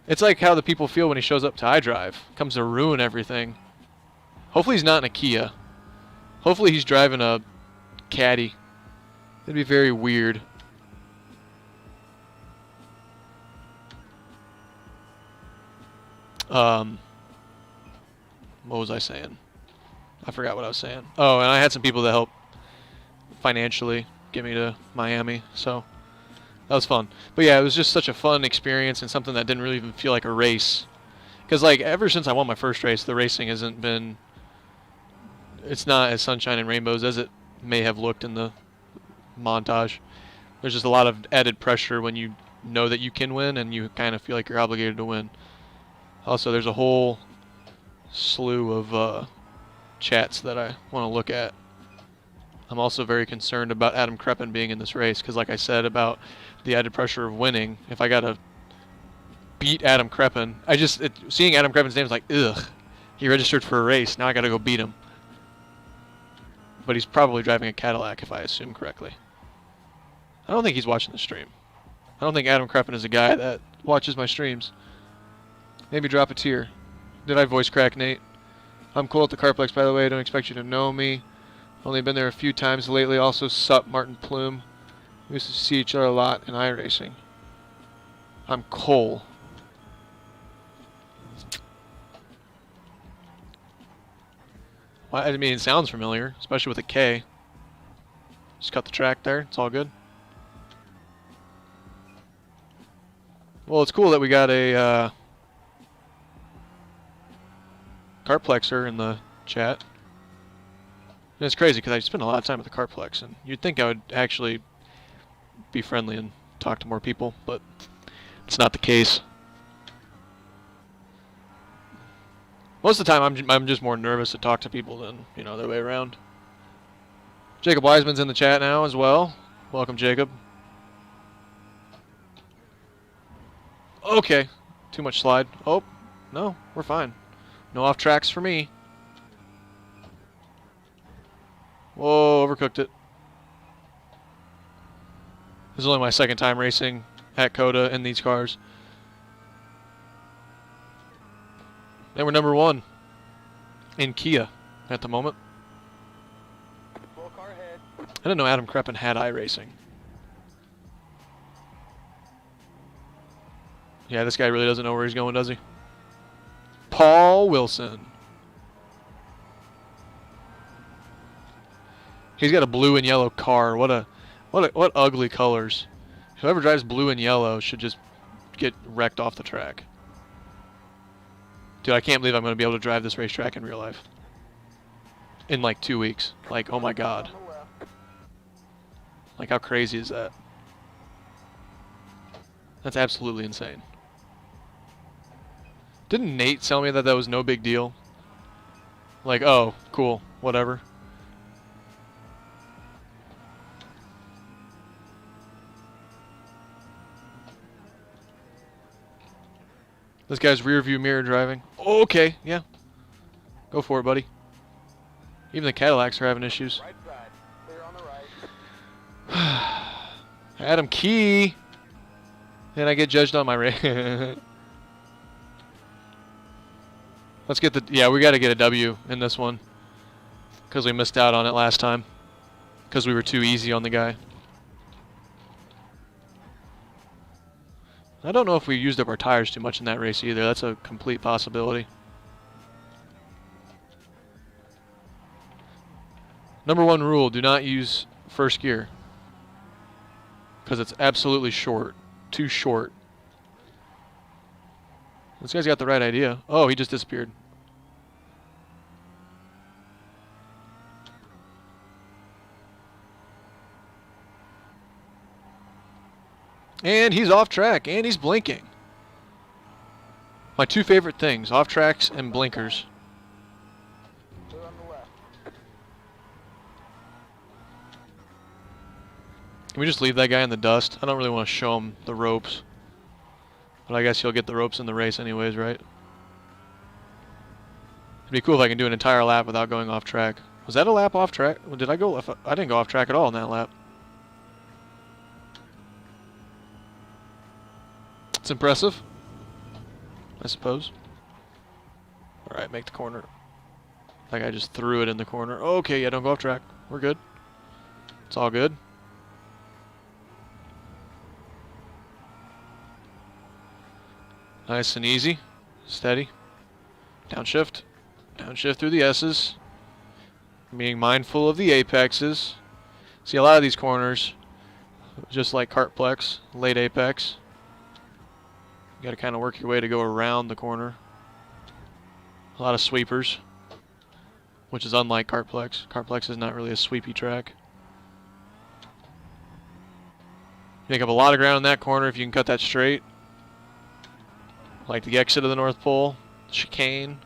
It's like how the people feel when he shows up to iDrive. Comes to ruin everything. Hopefully he's not in a Kia. Hopefully he's driving a caddy. It'd be very weird. What was I saying? I forgot what I was saying. Oh, and I had some people that helped financially get me to Miami, so that was fun. But yeah, it was just such a fun experience and something that didn't really even feel like a race. Because like ever since I won my first race, the racing hasn't been. It's not as sunshine and rainbows as it may have looked in the montage. There's just a lot of added pressure when you know that you can win and you kind of feel like you're obligated to win. Also, there's a whole slew of chats that I want to look at. I'm also very concerned about Adam Kreppen being in this race because, like I said about the added pressure of winning, if I gotta beat Adam Kreppen, seeing Adam Kreppen's name is like, ugh, he registered for a race, now I gotta go beat him. But he's probably driving a Cadillac if I assume correctly. I don't think he's watching the stream. I don't think Adam Kreppen is a guy that watches my streams. Maybe drop a tier. Did I voice crack, Nate? I'm cool at the Carplex, by the way. I don't expect you to know me. Only been there a few times lately. Also, sup, Martin Plume. We used to see each other a lot in iRacing. I'm Cole. Well, I mean, it sounds familiar, especially with a K. Just cut the track there. It's all good. Well, it's cool that we got a Carplexer in the chat. And it's crazy because I spend a lot of time with the Carplex, and you'd think I would actually be friendly and talk to more people, but it's not the case. Most of the time, I'm just more nervous to talk to people than, the other way around. Jacob Wiseman's in the chat now as well. Welcome, Jacob. Okay. Too much slide. Oh, no, we're fine. No off tracks for me. Whoa, overcooked it. This is only my second time racing at COTA in these cars. And we're number 1 in Kia at the moment. Full car ahead. I didn't know Adam Kreppen had iRacing. Yeah, this guy really doesn't know where he's going, does he? Paul Wilson. He's got a blue and yellow car. What ugly colors. Whoever drives blue and yellow should just get wrecked off the track. Dude, I can't believe I'm going to be able to drive this racetrack in real life. In like 2 weeks. Like, oh my god. Like, how crazy is that? That's absolutely insane. Didn't Nate tell me that was no big deal? Like, oh, cool, whatever. This guy's rear view mirror driving. Oh, okay, yeah. Go for it, buddy. Even the Cadillacs are having issues. Right side. Clear on the right. Adam Key. And I get judged on my race. Let's get we got to get a W in this one. Because we missed out on it last time. Because we were too easy on the guy. I don't know if we used up our tires too much in that race either. That's a complete possibility. Number 1 rule, do not use first gear. Because it's absolutely short. Too short. This guy's got the right idea. Oh, he just disappeared. And he's off track, and he's blinking. My 2 favorite things, off tracks and blinkers. Clear on the left. Can we just leave that guy in the dust? I don't really want to show him the ropes. But I guess he'll get the ropes in the race anyways, right? It'd be cool if I can do an entire lap without going off track. Was that a lap off track? Did I go? I didn't go off track at all in that lap. It's impressive, I suppose. Alright, make the corner. Like I just threw it in the corner. Okay, yeah, don't go off track. We're good. It's all good. Nice and easy. Steady. Downshift. Downshift through the S's. Being mindful of the apexes. See, a lot of these corners, just like Kartplex, late apex. You got to kind of work your way to go around the corner. A lot of sweepers, which is unlike Kartplex. Kartplex is not really a sweepy track. You make up a lot of ground in that corner if you can cut that straight. Like the exit of the North Pole, chicane.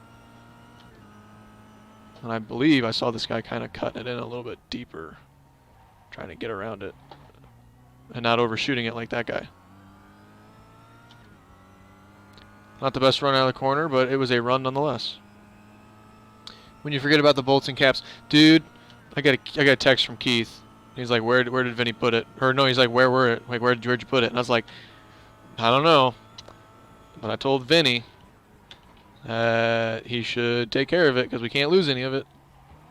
And I believe I saw this guy kind of cutting it in a little bit deeper, trying to get around it and not overshooting it like that guy. Not the best run out of the corner, but it was a run nonetheless. When you forget about the bolts and caps, dude, I got a text from Keith. He's like, where did Vinny put it? Or no, he's like, where were it? Like, where'd you put it? And I was like, I don't know. But I told Vinny he should take care of it because we can't lose any of it.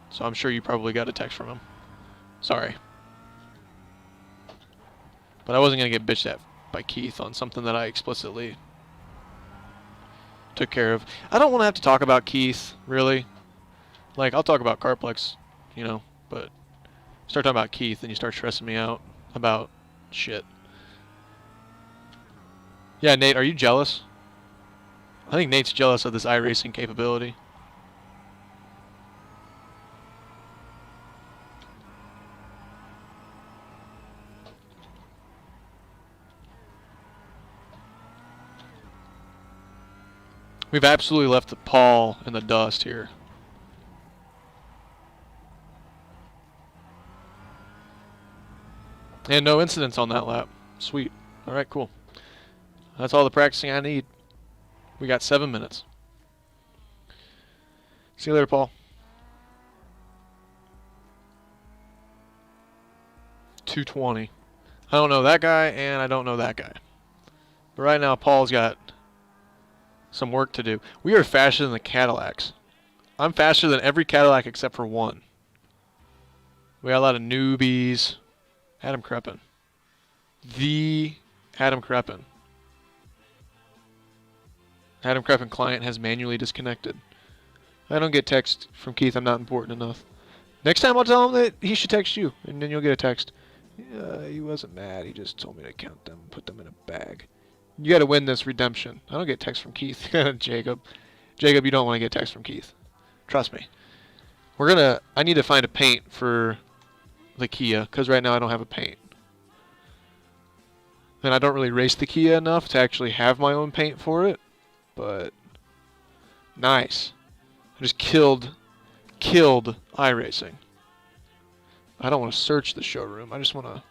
So I'm sure you probably got a text from him. Sorry. But I wasn't going to get bitched at by Keith on something that I explicitly took care of. I don't want to have to talk about Keith, really. Like, I'll talk about Kartplex, you know, but start talking about Keith and you start stressing me out about shit. Yeah, Nate, are you jealous? I think Nate's jealous of this iRacing capability. We've absolutely left Paul in the dust here. And no incidents on that lap. Sweet. All right, cool. That's all the practicing I need. We got 7 minutes. See you later, Paul. 220. I don't know that guy, and I don't know that guy. But right now, Paul's got some work to do. We are faster than the Cadillacs. I'm faster than every Cadillac except for one. We got a lot of newbies. Adam Kreppen. The Adam Kreppen. Adam Kreppen client has manually disconnected. I don't get text from Keith. I'm not important enough. Next time I'll tell him that he should text you, and then you'll get a text. He wasn't mad. He just told me to count them, put them in a bag. You got to win this redemption. I don't get text from Keith. Jacob, you don't want to get text from Keith. Trust me. I need to find a paint for the Kia, because right now I don't have a paint. And I don't really race the Kia enough to actually have my own paint for it. But nice. I just killed iRacing. I don't want to search the showroom. I just want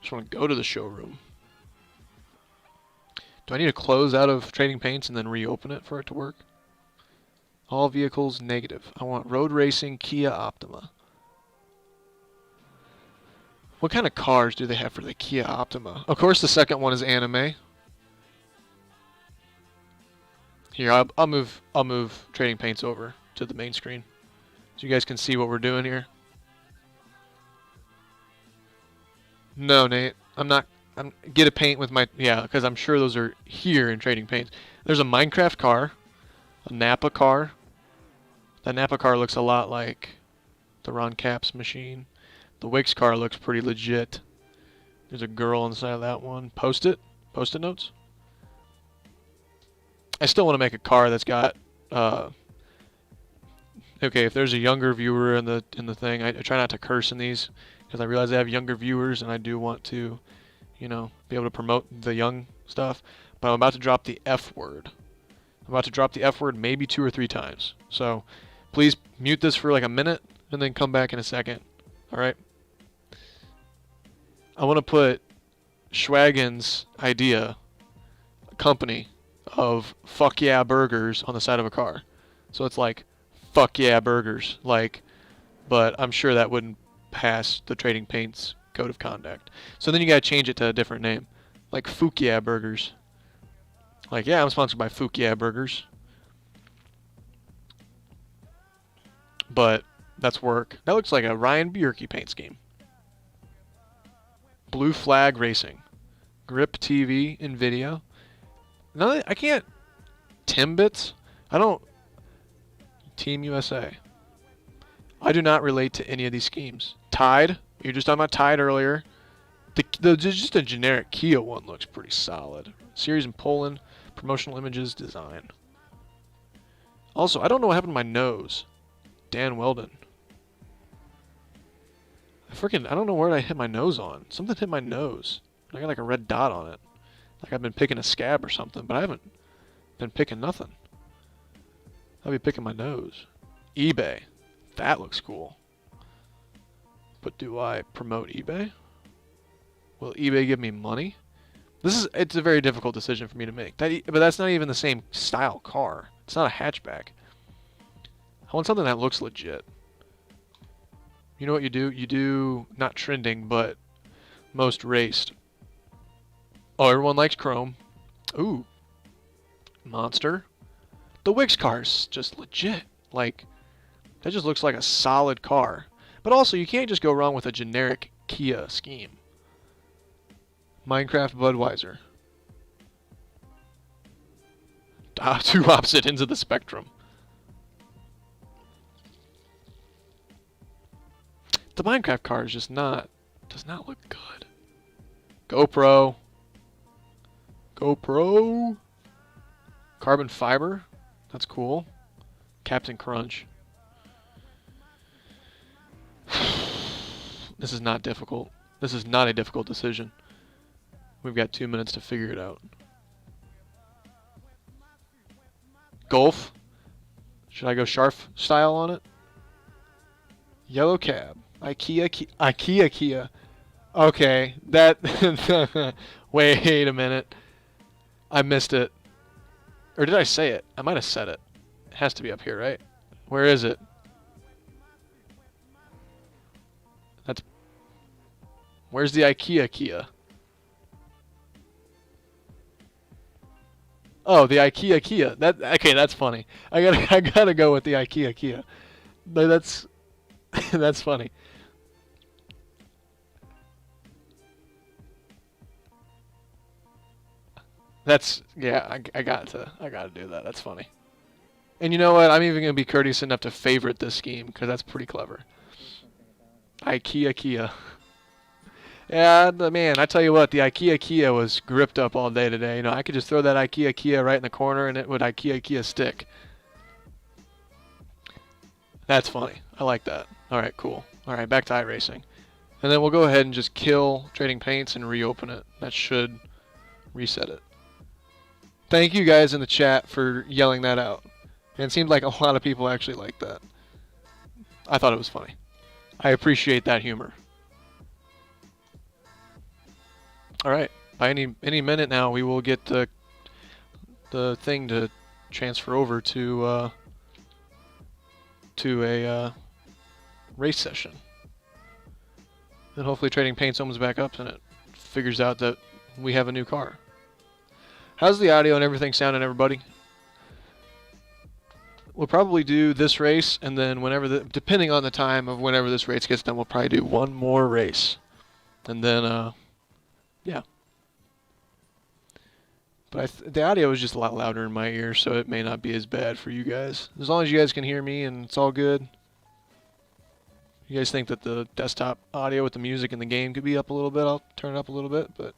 to go to the showroom. Do I need to close out of Trading Paints and then reopen it for it to work? All vehicles negative. I want road racing Kia Optima. What kind of cars do they have for the Kia Optima? Of course, the second one is anime. Here, I'll move Trading Paints over to the main screen, so you guys can see what we're doing here. No, Nate, get a paint with my because I'm sure those are here in Trading Paints. There's a Minecraft car, a Napa car. That Napa car looks a lot like the Ron Capps machine. The Wix car looks pretty legit. There's a girl inside of that one. Post-it notes. I still want to make a car that's got okay, if there's a younger viewer in the thing, I try not to curse in these because I realize I have younger viewers and I do want to, you know, be able to promote the young stuff. But I'm about to drop the F word. I'm about to drop the F word maybe 2 or 3 times. So please mute this for like a minute and then come back in a second. All right. I want to put Schwagen's idea, company, of fuck yeah burgers on the side of a car. So it's like fuck yeah burgers, like, but I'm sure that wouldn't pass the Trading Paints code of conduct. So then you gotta change it to a different name, like Fuck yeah burgers. Like, yeah, I'm sponsored by Fuck yeah burgers. but that's work. That looks like a Ryan Bjerke paint scheme. Blue Flag Racing. Grip TV, NVIDIA. No, I can't. Timbits? I don't. Team USA. I do not relate to any of these schemes. Tide. You were just talking about Tide earlier. Just a generic Kia one looks pretty solid. Series in Poland. Promotional images. Design. Also, I don't know what happened to my nose. Dan Weldon. I don't know where I hit my nose on. Something hit my nose. I got like a red dot on it. Like I've been picking a scab or something, but I haven't been picking nothing. I'll be picking my nose. eBay. That looks cool. But do I promote eBay? Will eBay give me money? It's a very difficult decision for me to make. But that's not even the same style car. It's not a hatchback. I want something that looks legit. You know what you do? You do not trending, but most raced. Oh, everyone likes chrome. Ooh. Monster. The Wix car's just legit. Like, that just looks like a solid car. But also, you can't just go wrong with a generic Kia scheme. Minecraft Budweiser. Two opposite ends of the spectrum. The Minecraft car is just does not look good. GoPro. GoPro. Carbon fiber. That's cool. Captain Crunch. This is not difficult. This is not a difficult decision. We've got 2 minutes to figure it out. Golf. Should I go Sharf style on it? Yellow cab. IKEA Kia. Okay, that... Wait a minute. I missed it. Or did I say it? I might have said it. It has to be up here, right? Where is it? Where's the IKEA Kia? Oh, the IKEA Kia. Okay, that's funny. I gotta go with the IKEA Kia. That's that's funny. Yeah, I gotta do that. That's funny. And you know what? I'm even gonna be courteous enough to favorite this scheme because that's pretty clever. IKEA Kia. Yeah, man, I tell you what, the IKEA Kia was gripped up all day today. You know, I could just throw that IKEA Kia right in the corner and it would IKEA Kia stick. That's funny. I like that. All right, cool. All right, back to iRacing. And then we'll go ahead and just kill Trading Paints and reopen it. That should reset it. Thank you guys in the chat for yelling that out. And it seemed like a lot of people actually liked that. I thought it was funny. I appreciate that humor. All right. By any minute now, we will get the thing to transfer over to a race session. Then hopefully Trading Paints opens back up and it figures out that we have a new car. How's the audio and everything sounding, everybody? We'll probably do this race, and then depending on the time of whenever this race gets done, we'll probably do one more race. And then, yeah. But the audio is just a lot louder in my ear, so it may not be as bad for you guys. As long as you guys can hear me and it's all good. You guys think that the desktop audio with the music in the game could be up a little bit? I'll turn it up a little bit. But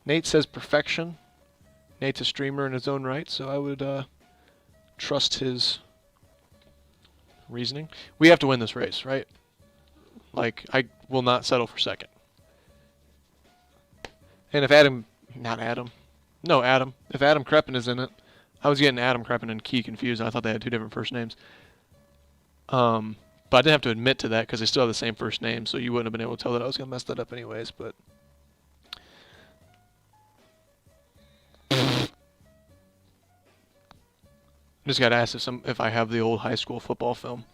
Nate says perfection. Nate's a streamer in his own right, so I would trust his reasoning. We have to win this race, right? Like, I will not settle for second. And if Adam Kreppen is in it, I was getting Adam Kreppen and Key confused. I thought they had two different first names. But I didn't have to admit to that because they still have the same first name, so you wouldn't have been able to tell that I was going to mess that up anyways, but... I just got asked if I have the old high school football film.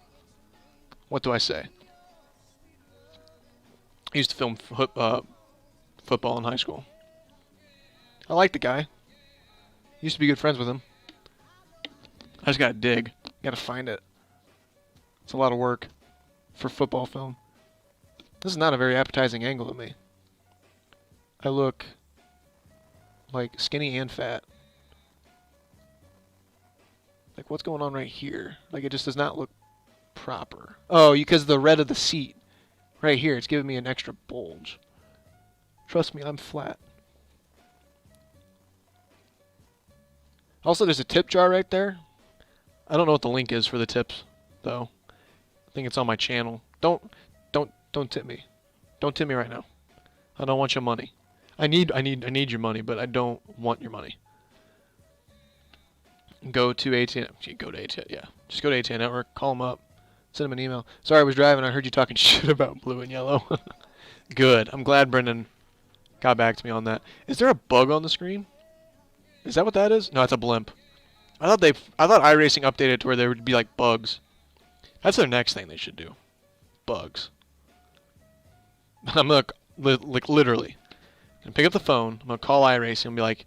What do I say? I used to film football in high school. I like the guy. Used to be good friends with him. I just gotta dig. Gotta find it. It's a lot of work for football film. This is not a very appetizing angle to me. I look like skinny and fat. Like, what's going on right here? Like, it just does not look proper. Oh, because the red of the seat. Right here, it's giving me an extra bulge. Trust me, I'm flat. Also, there's a tip jar right there. I don't know what the link is for the tips, though. I think it's on my channel. Don't tip me. Don't tip me right now. I don't want your money. I need your money, but I don't want your money. Go to ATN. Go to ATN. Yeah, just go to ATN Network. Call them up. Send them an email. Sorry, I was driving. I heard you talking shit about blue and yellow. Good. I'm glad Brendan got back to me on that. Is there a bug on the screen? Is that what that is? No, it's a blimp. I thought iRacing updated to where there would be like bugs. That's their next thing they should do. Bugs. I'm gonna like literally gonna pick up the phone. I'm gonna call iRacing and be like,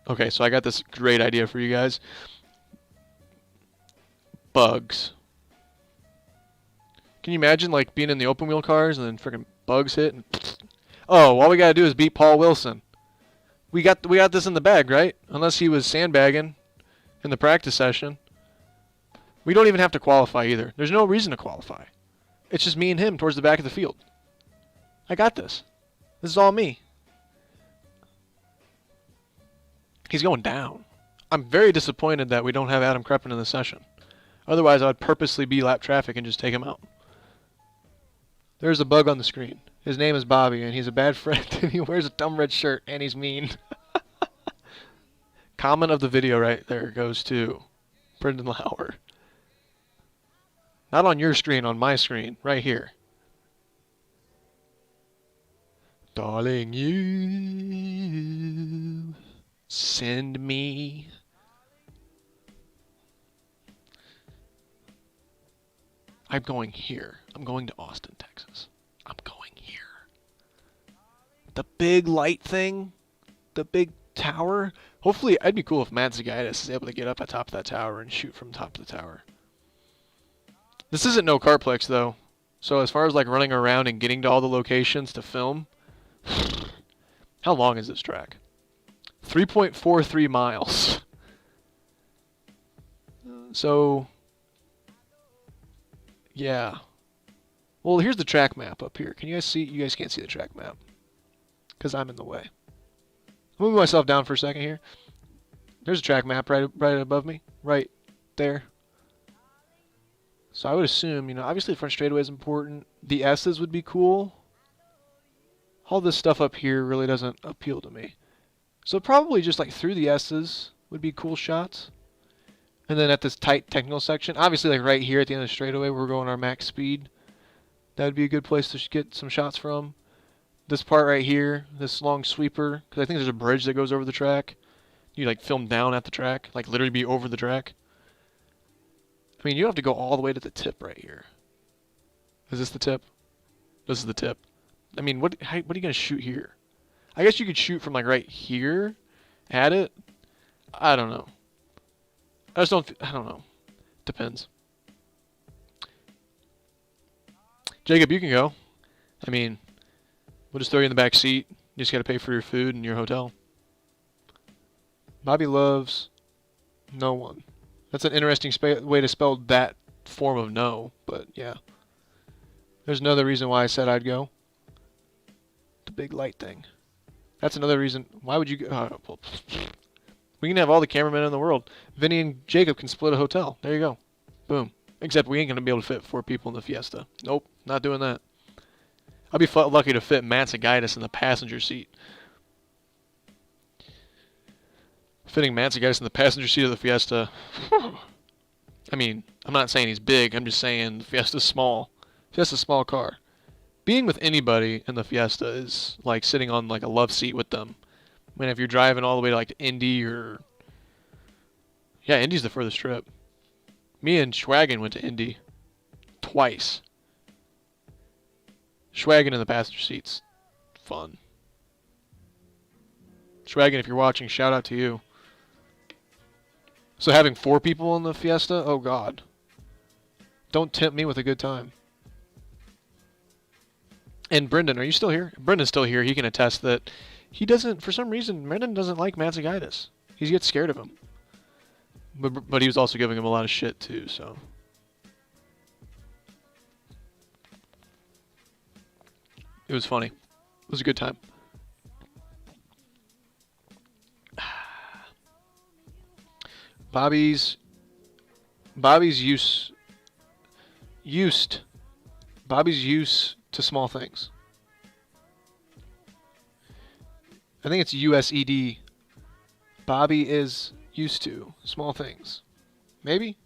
okay, so I got this great idea for you guys. Bugs. Can you imagine like being in the open wheel cars and then freaking bugs hit and oh, all we gotta do is beat Paul Wilson. We got this in the bag, right? Unless he was sandbagging in the practice session. We don't even have to qualify either. There's no reason to qualify. It's just me and him towards the back of the field. I got this. This is all me. He's going down. I'm very disappointed that we don't have Adam Kreppen in the session. Otherwise, I would purposely be lap traffic and just take him out. There's a bug on the screen. His name is Bobby, and he's a bad friend, and he wears a dumb red shirt, and he's mean. Comment of the video right there goes to Brendan Lauer. Not on your screen, on my screen, right here. Darling, you send me. I'm going here. I'm going to Austin, Texas. I'm going here. The big light thing, the big tower. Hopefully, it'd be cool if Matt Zagaitis is able to get up at top of that tower and shoot from top of the tower. This isn't no Kartplex, though. So as far as like running around and getting to all the locations to film, how long is this track? 3.43 miles. So, yeah. Well, here's the track map up here. Can you guys see? You guys can't see the track map because I'm in the way. I'll move myself down for a second here. There's a track map right above me, right there. So I would assume, you know, obviously the front straightaway is important. The S's would be cool. All this stuff up here really doesn't appeal to me. So probably just like through the S's would be cool shots. And then at this tight technical section, obviously like right here at the end of the straightaway, we're going our max speed. That would be a good place to get some shots from. This part right here, this long sweeper, because I think there's a bridge that goes over the track. You like film down at the track, like literally be over the track. I mean, you have to go all the way to the tip right here. Is this the tip? This is the tip. I mean, what are you going to shoot here? I guess you could shoot from like right here at it. I don't know. I don't know. Depends. Jacob, you can go. I mean, we'll just throw you in the back seat. You just got to pay for your food and your hotel. Bobby loves no one. That's an interesting way to spell that form of no, but yeah. There's another reason why I said I'd go. The big light thing. That's another reason. Why would you go? Well, we can have all the cameramen in the world. Vinny and Jacob can split a hotel. There you go. Boom. Except we ain't going to be able to fit 4 people in the Fiesta. Nope, not doing that. I'll be lucky to fit Matt Zagaitis in the passenger seat. Fitting Matt Zagaitis in the passenger seat of the Fiesta. I mean, I'm not saying he's big. I'm just saying the Fiesta's small. Fiesta's a small car. Being with anybody in the Fiesta is like sitting on like a love seat with them. I mean, if you're driving all the way to like Indy or... Yeah, Indy's the furthest trip. Me and Schwagen went to Indy twice. Schwagen in the passenger seat's fun. Schwagen, if you're watching, shout out to you. So having 4 people in the Fiesta? Oh, God. Don't tempt me with a good time. And Brendan, are you still here? Brendan's still here. He can attest that he doesn't, for some reason, Brendan doesn't like Matsugaitis. He gets scared of him. But he was also giving him a lot of shit, too, so. It was funny. It was a good time. Bobby's use to small things. I think it's USED. Bobby is used to small things. Maybe?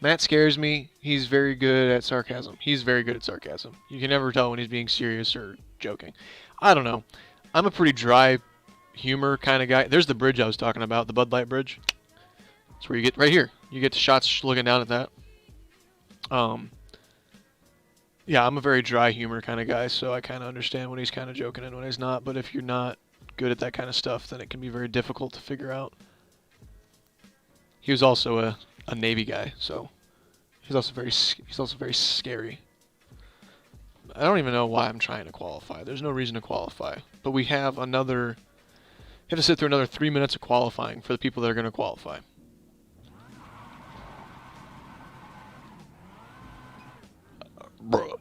Matt scares me. He's very good at sarcasm. He's very good at sarcasm. You can never tell when he's being serious or joking. I don't know. I'm a pretty dry humor kind of guy. There's the bridge I was talking about, the Bud Light Bridge. That's where you get, right here. You get the shots looking down at that. Yeah, I'm a very dry humor kind of guy, so I kind of understand when he's kind of joking and when he's not. But if you're not good at that kind of stuff, then it can be very difficult to figure out. He was also a Navy guy, so he's also very scary. I don't even know why I'm trying to qualify. There's no reason to qualify, but we have another. You have to sit through another 3 minutes of qualifying for the people that are going to qualify. Bruh.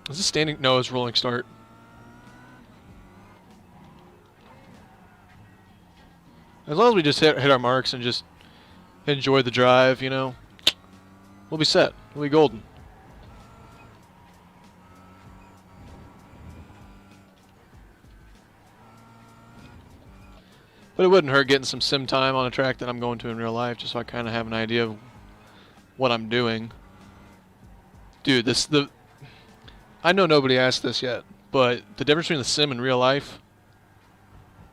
Is this standing? No, it's rolling start. As long as we just hit our marks and just enjoy the drive, you know, we'll be set. We'll be golden. But it wouldn't hurt getting some sim time on a track that I'm going to in real life, just so I kind of have an idea of what I'm doing. Dude, I know nobody asked this yet, but the difference between the sim and real life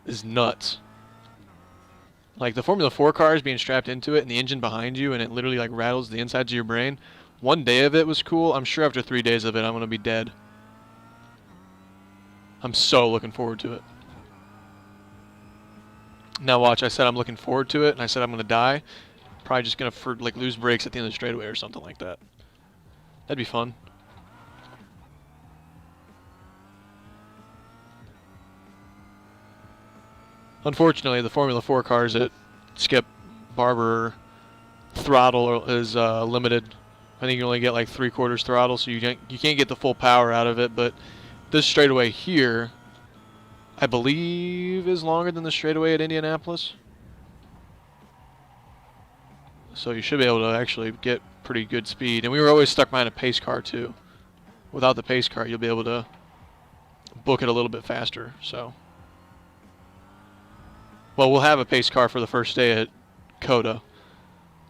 is nuts. Like the Formula 4 cars being strapped into it and the engine behind you and it literally like rattles the insides of your brain. One day of it was cool. I'm sure after 3 days of it, I'm going to be dead. I'm so looking forward to it. Now watch, I said I'm looking forward to it, and I said I'm going to die. Probably just going to like lose brakes at the end of the straightaway or something like that. That'd be fun. Unfortunately, the Formula 4 cars at Skip Barber throttle is limited. I think you only get like 3/4 throttle, so you can't get the full power out of it. But this straightaway here, I believe, is longer than the straightaway at Indianapolis. So you should be able to actually get pretty good speed. And we were always stuck behind a pace car too. Without the pace car, you'll be able to book it a little bit faster. So, well, we'll have a pace car for the first day at COTA,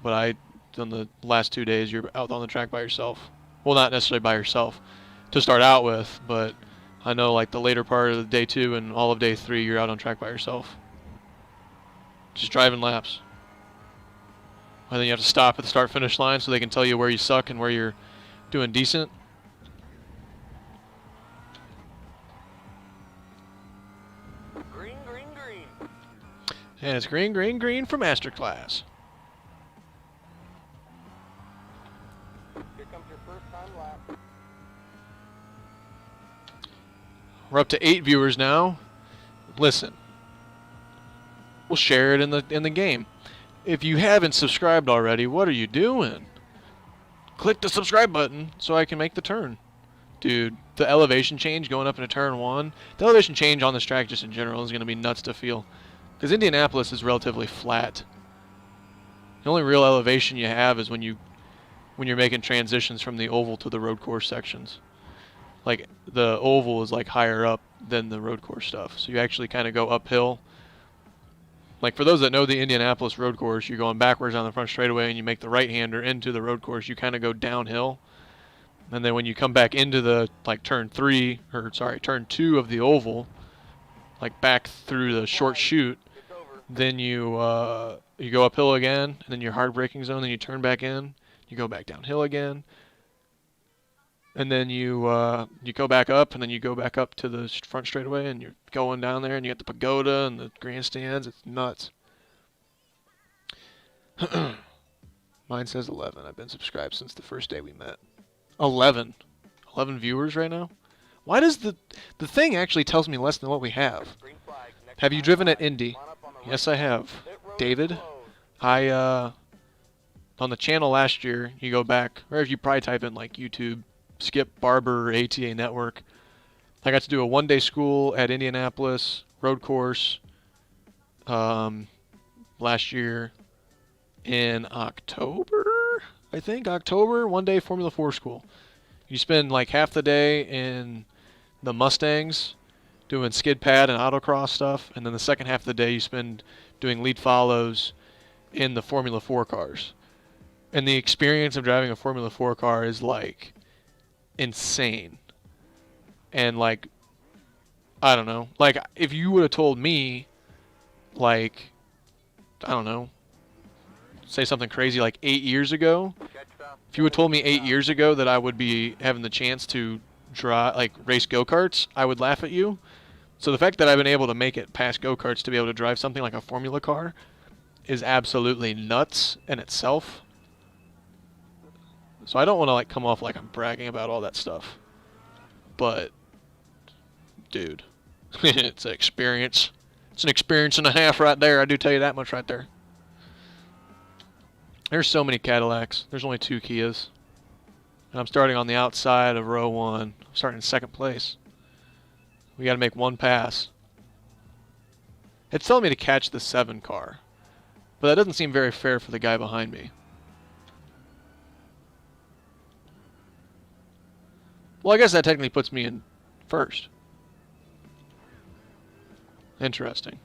but on the last 2 days, you're out on the track by yourself. Well, not necessarily by yourself to start out with, but I know like the later part of day 2 and all of day 3, you're out on track by yourself. Just driving laps. And then you have to stop at the start-finish line so they can tell you where you suck and where you're doing decent. Green, green, green. And it's green, green, green for Masterclass. Here comes your first time lap. We're up to 8 viewers now. Listen, we'll share it in the game. If you haven't subscribed already, what are you doing? Click the subscribe button so I can make the turn. Dude, the elevation change going up into turn 1, the elevation change on this track just in general is going to be nuts to feel. Because Indianapolis is relatively flat. The only real elevation you have is when you're making transitions from the oval to the road course sections. Like the oval is like higher up than the road course stuff. So you actually kind of go uphill. Like for those that know the Indianapolis road course, you're going backwards on the front straightaway and you make the right-hander into the road course, you kind of go downhill. And then when you come back into the turn 2 of the oval, like back through the short chute, then you go uphill again, and then your hard braking zone, then you turn back in, you go back downhill again, and then you go back up, and then you go back up to the front straightaway, and you're going down there, and you got the pagoda and the grandstands. It's nuts. Mine says 11. I've been subscribed since the first day we met. 11. 11 viewers right now? Why does the thing actually tells me less than what we have? Green flag. Next Have you time driven at by. Indy? Line up on the Yes, right I have. pit road is David? closed. I, on the channel last year, you go back, or if you probably type in like YouTube, Skip Barber ATA Network. I got to do a one-day school at Indianapolis road course last year in October, I think. October, one-day Formula 4 school. You spend like half the day in the Mustangs doing skid pad and autocross stuff, and then the second half of the day you spend doing lead follows in the Formula 4 cars. And the experience of driving a Formula 4 car is like insane. And like, I don't know, like if you would have told me, like, I don't know, say something crazy like 8 years ago, Catch up. if you would have told me 8 years ago that I would be having the chance to race go-karts, I would laugh at you. So the fact that I've been able to make it past go-karts to be able to drive something like a Formula car is absolutely nuts in itself. So I don't want to like come off like I'm bragging about all that stuff. But dude, it's an experience. It's an experience and a half right there. I do tell you that much right there. There's so many Cadillacs. There's only 2 Kias. And I'm starting on the outside of row 1. I'm starting in second place. We got to make one pass. It's telling me to catch the 7 car. But that doesn't seem very fair for the guy behind me. Well, I guess that technically puts me in first. Interesting.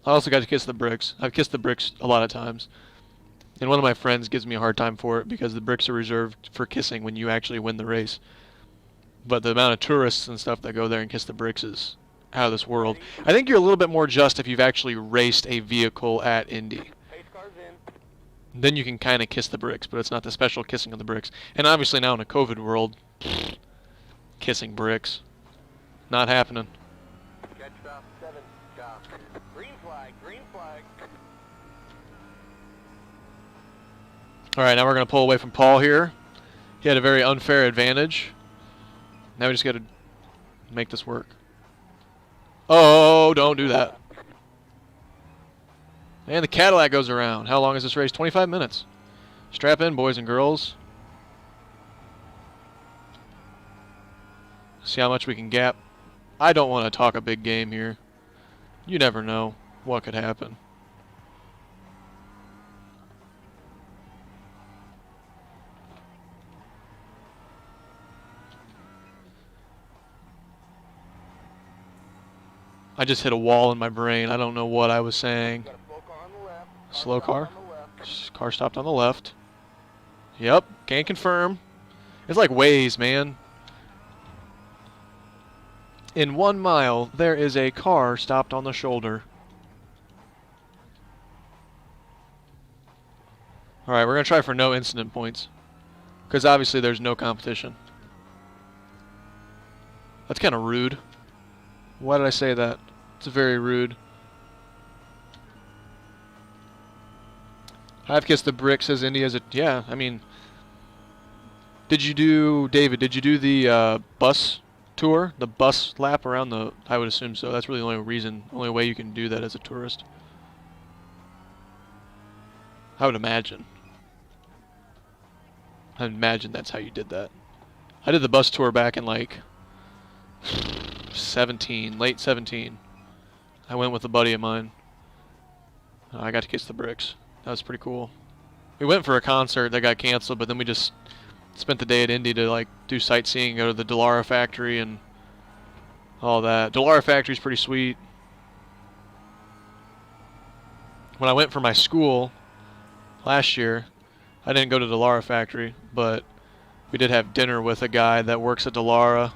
I also got to kiss the bricks. I've kissed the bricks a lot of times. And one of my friends gives me a hard time for it because the bricks are reserved for kissing when you actually win the race. But the amount of tourists and stuff that go there and kiss the bricks is out of this world. I think you're a little bit more just if you've actually raced a vehicle at Indy. Pace car's in. Then you can kind of kiss the bricks, but it's not the special kissing of the bricks. And obviously now in a COVID world, kissing bricks, not happening. Catch up. 7. Stop. Green flag. Green flag. All right, now we're going to pull away from Paul here. He had a very unfair advantage. Now we just got to make this work. Oh, don't do that. And the Cadillac goes around. How long is this race? 25 minutes. Strap in, boys and girls. See how much we can gap. I don't want to talk a big game here. You never know what could happen. I just hit a wall in my brain. I don't know what I was saying. Got a slow car on the left. Slow stopped car? on the left. Car stopped on the left. Yep, can't confirm. It's like Waze, man. In 1 mile, there is a car stopped on the shoulder. Alright, we're going to try for no incident points. Because obviously there's no competition. That's kind of rude. Why did I say that? It's very rude. I've kissed the brick, says Indy as a... Yeah, I mean... David, did you do the bus tour? The bus lap around the... I would assume so. That's really the only way you can do that as a tourist. I would imagine. I imagine that's how you did that. I did the bus tour back in like... 17, late 17. I went with a buddy of mine. I got to kiss the bricks. That was pretty cool. We went for a concert that got canceled, but then we just spent the day at Indy to like do sightseeing, go to the Dallara factory and all that. Dallara factory's pretty sweet. When I went for my school last year, I didn't go to Dallara factory, but we did have dinner with a guy that works at Dallara.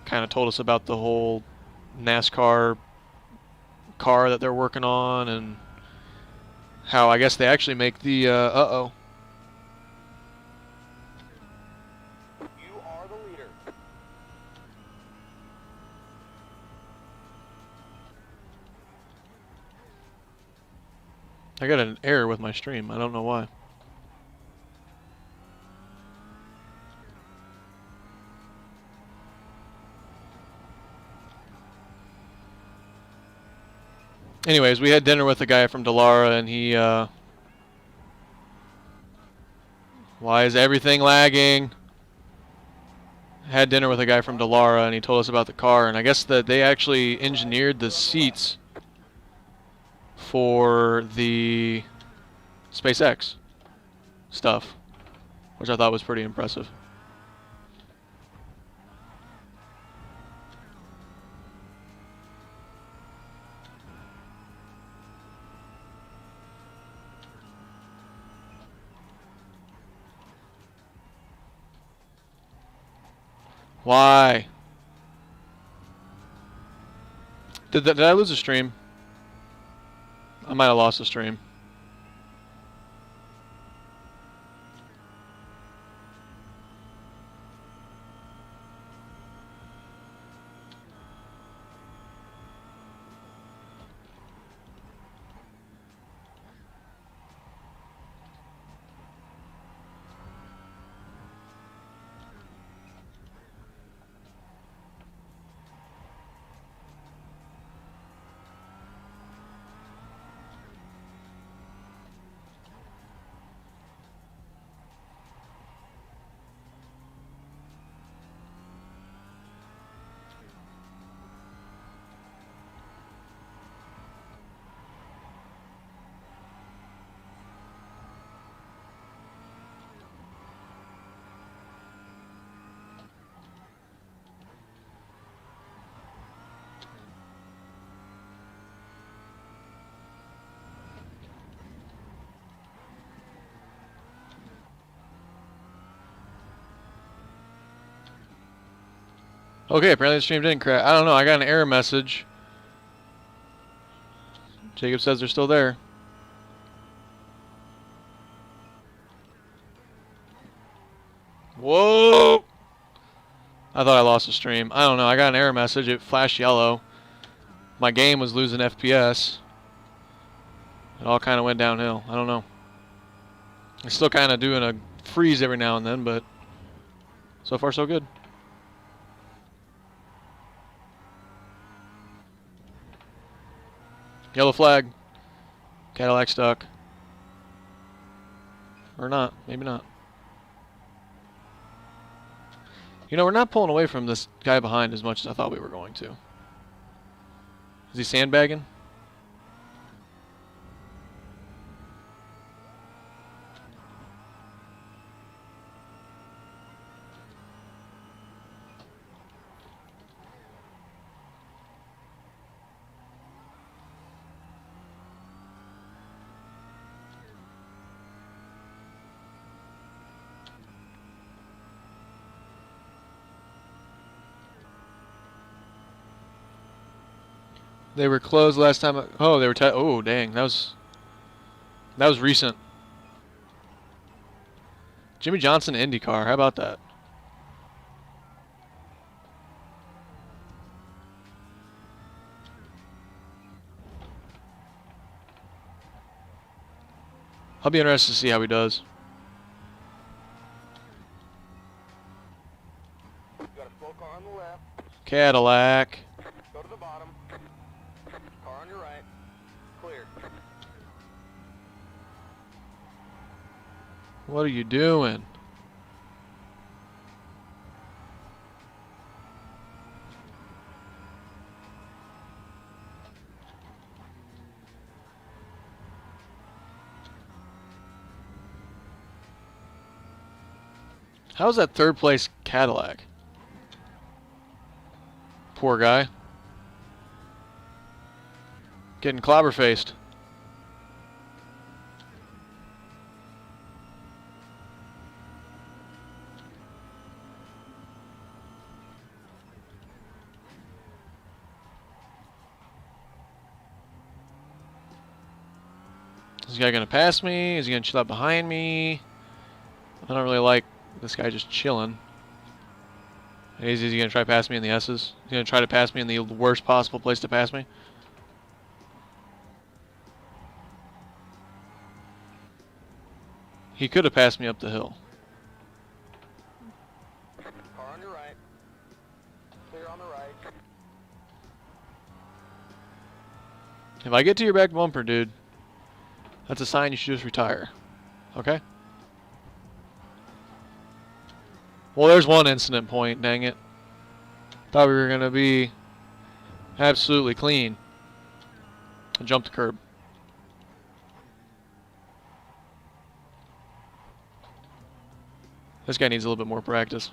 Kind of told us about the whole NASCAR car that they're working on, and how I guess they actually make the, uh-oh. You are the leader. I got an error with my stream. I don't know why. Anyways, we had dinner with a guy from Dallara, and he, why is everything lagging? Had dinner with a guy from Dallara, and he told us about the car, and I guess that they actually engineered the seats for the SpaceX stuff, which I thought was pretty impressive. Why? Did I lose a stream? I might have lost a stream. Okay, apparently the stream didn't crash. I don't know, I got an error message. Jacob says they're still there. Whoa! I thought I lost the stream. I don't know, I got an error message. It flashed yellow. My game was losing FPS. It all kind of went downhill. I don't know. I'm still kind of doing a freeze every now and then, but so far so good. Yellow flag. Cadillac stuck. Or not. Maybe not. You know, we're not pulling away from this guy behind as much as I thought we were going to. Is he sandbagging? They were closed last time. Oh, they were. Oh, dang, that was recent. Jimmy Johnson IndyCar. How about that? I'll be interested to see how he does. You got a slow car on the left. Cadillac. Go to the bottom. Car on your right. Clear. What are you doing? How's that third place Cadillac? Poor guy. Getting clobber faced. this guy going to pass me? Is he going to chill out behind me? I don't really like this guy just chilling. Is he going to try to pass me in the S's? He's going to try to pass me in the worst possible place to pass me? He could have passed me up the hill. Car on your right. Clear on the right. If I get to your back bumper, dude, that's a sign you should just retire. Okay? Well, there's one incident point, dang it. Thought we were going to be absolutely clean. I jumped the curb. This guy needs a little bit more practice.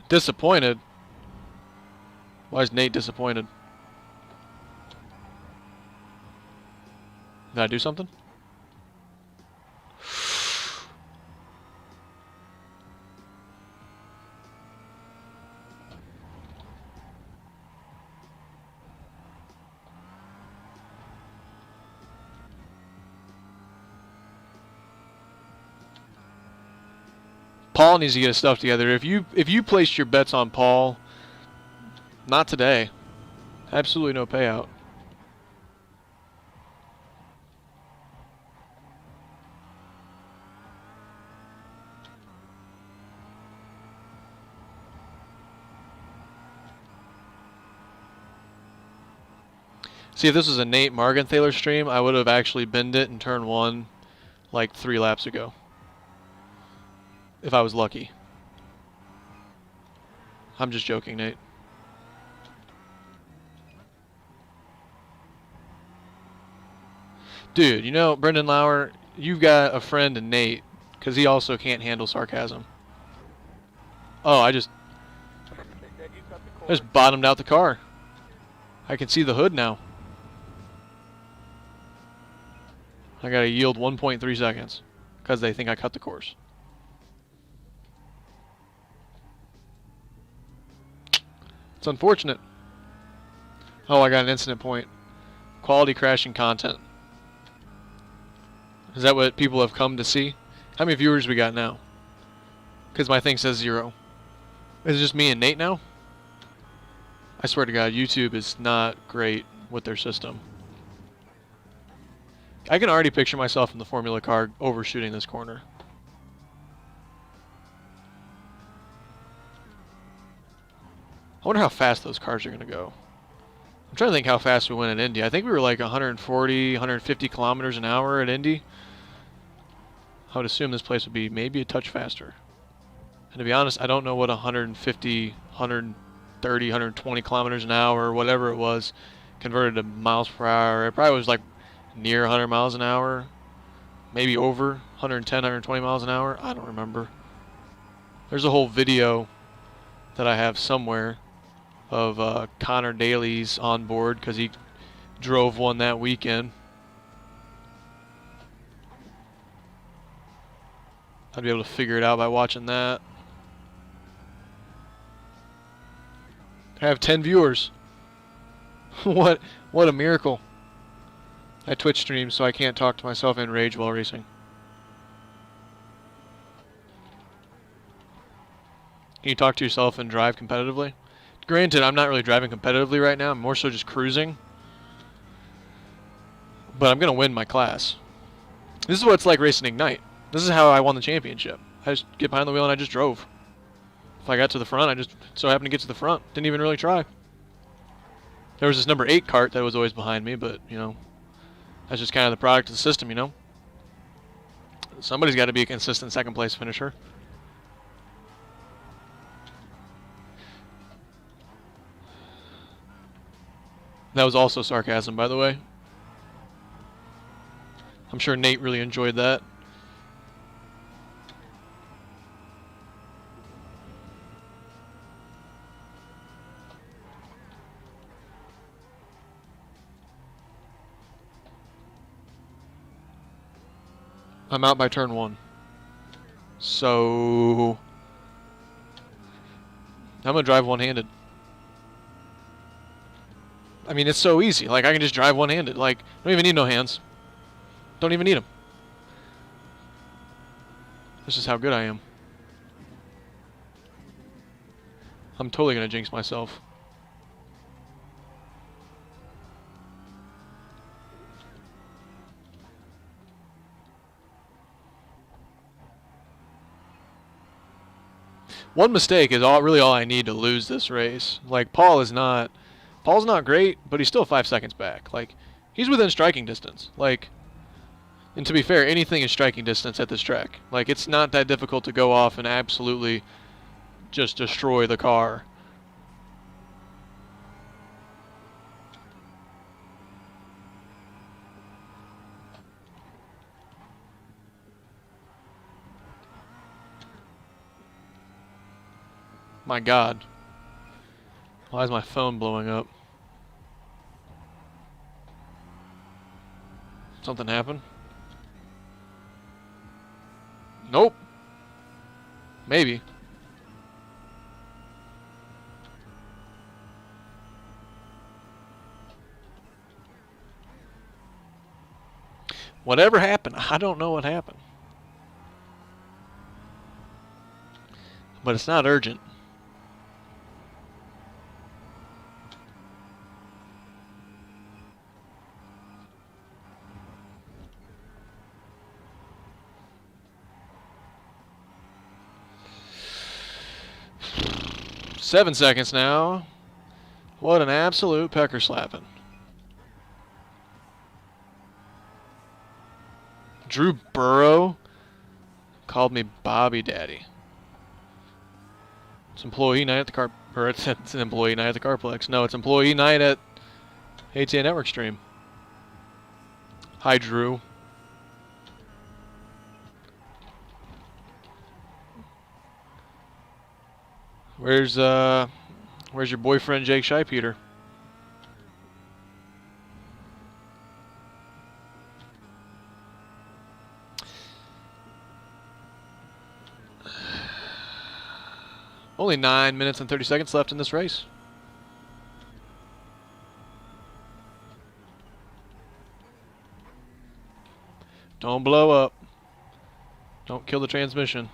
Disappointed? Why is Nate disappointed? Did I do something? Paul needs to get his stuff together. If you placed your bets on Paul, not today. Absolutely no payout. See, if this was a Nate Margenthaler stream, I would have actually binned it in turn 1 like 3 laps ago. If I was lucky. I'm just joking, Nate. Dude, you know, Brendan Lauer, you've got a friend in Nate, because he also can't handle sarcasm. Oh, I just bottomed out the car. I can see the hood now. I gotta yield 1.3 seconds, because they think I cut the course. It's unfortunate. Oh, I got an incident point. Quality crashing content. Is that what people have come to see? How many viewers we got now? Because my thing says 0. Is it just me and Nate now? I swear to God, YouTube is not great with their system. I can already picture myself in the Formula car overshooting this corner. I wonder how fast those cars are going to go. I'm trying to think how fast we went at Indy. I think we were like 140, 150 kilometers an hour at Indy. I would assume this place would be maybe a touch faster. And to be honest, I don't know what 150, 130, 120 kilometers an hour, or whatever it was, converted to miles per hour. It probably was like near 100 miles an hour. Maybe over 110, 120 miles an hour. I don't remember. There's a whole video that I have somewhere of Connor Daly's on board because he drove one that weekend. I'd be able to figure it out by watching that. I have 10 viewers. What a miracle. I Twitch stream, so I can't talk to myself in rage while racing. Can you talk to yourself and drive competitively? Granted, I'm not really driving competitively right now. I'm more so just cruising. But I'm going to win my class. This is what it's like racing Ignite. This is how I won the championship. I just get behind the wheel and I just drove. If I got to the front, I just so happened to get to the front. Didn't even really try. There was this number 8 cart that was always behind me, but, you know, that's just kind of the product of the system, you know. Somebody's got to be a consistent second place finisher. That was also sarcasm, by the way. I'm sure Nate really enjoyed that. I'm out by turn 1. So I'm gonna drive one-handed. I mean, it's so easy. Like, I can just drive one-handed. Like, don't even need no hands. Don't even need them. This is how good I am. I'm totally gonna jinx myself. One mistake is really all I need to lose this race. Like, Paul's not great, but he's still 5 seconds back. Like, he's within striking distance. Like, and to be fair, anything is striking distance at this track. Like, it's not that difficult to go off and absolutely just destroy the car. My God. Why is my phone blowing up? Something happened? Nope. Maybe. Whatever happened, I don't know what happened. But it's not urgent. Seven seconds now. What an absolute pecker slapping. Drew Burrow called me Bobby Daddy. It's employee night at the car, or it's an employee night at the Carplex. No, it's employee night at ATA Network Stream. Hi, Drew. Where's your boyfriend Jake Scheipeter? Only 9 minutes and 30 seconds left in this race. Don't blow up. Don't kill the transmission.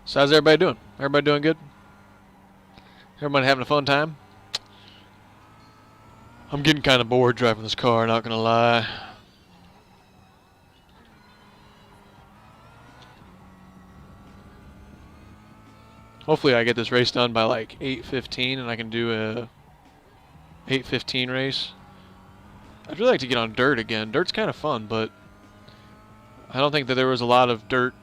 So how's everybody doing? Everybody doing good? Everybody having a fun time? I'm getting kind of bored driving this car, not gonna lie. Hopefully I get this race done by like 8:15 and I can do a 8:15 race. I'd really like to get on dirt again. Dirt's kind of fun, but I don't think that there was a lot of dirt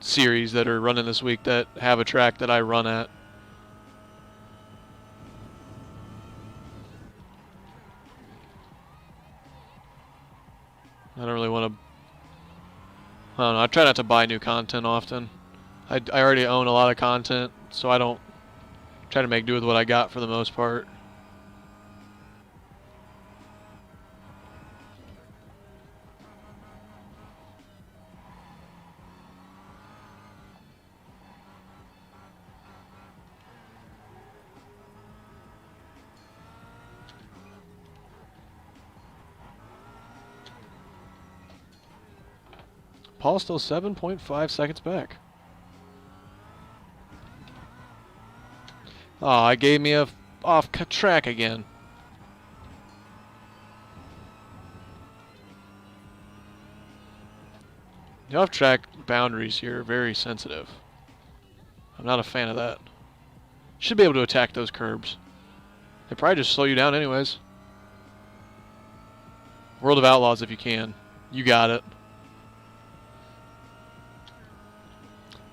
series that are running this week that have a track that I run at. I don't really want to. I don't know. I try not to buy new content often. I already own a lot of content, so I don't try to make do with what I got for the most part. Paul's still 7.5 seconds back. Oh, it gave me a off track again. The off-track boundaries here are very sensitive. I'm not a fan of that. Should be able to attack those curbs. They probably just slow you down anyways. World of Outlaws if you can. You got it.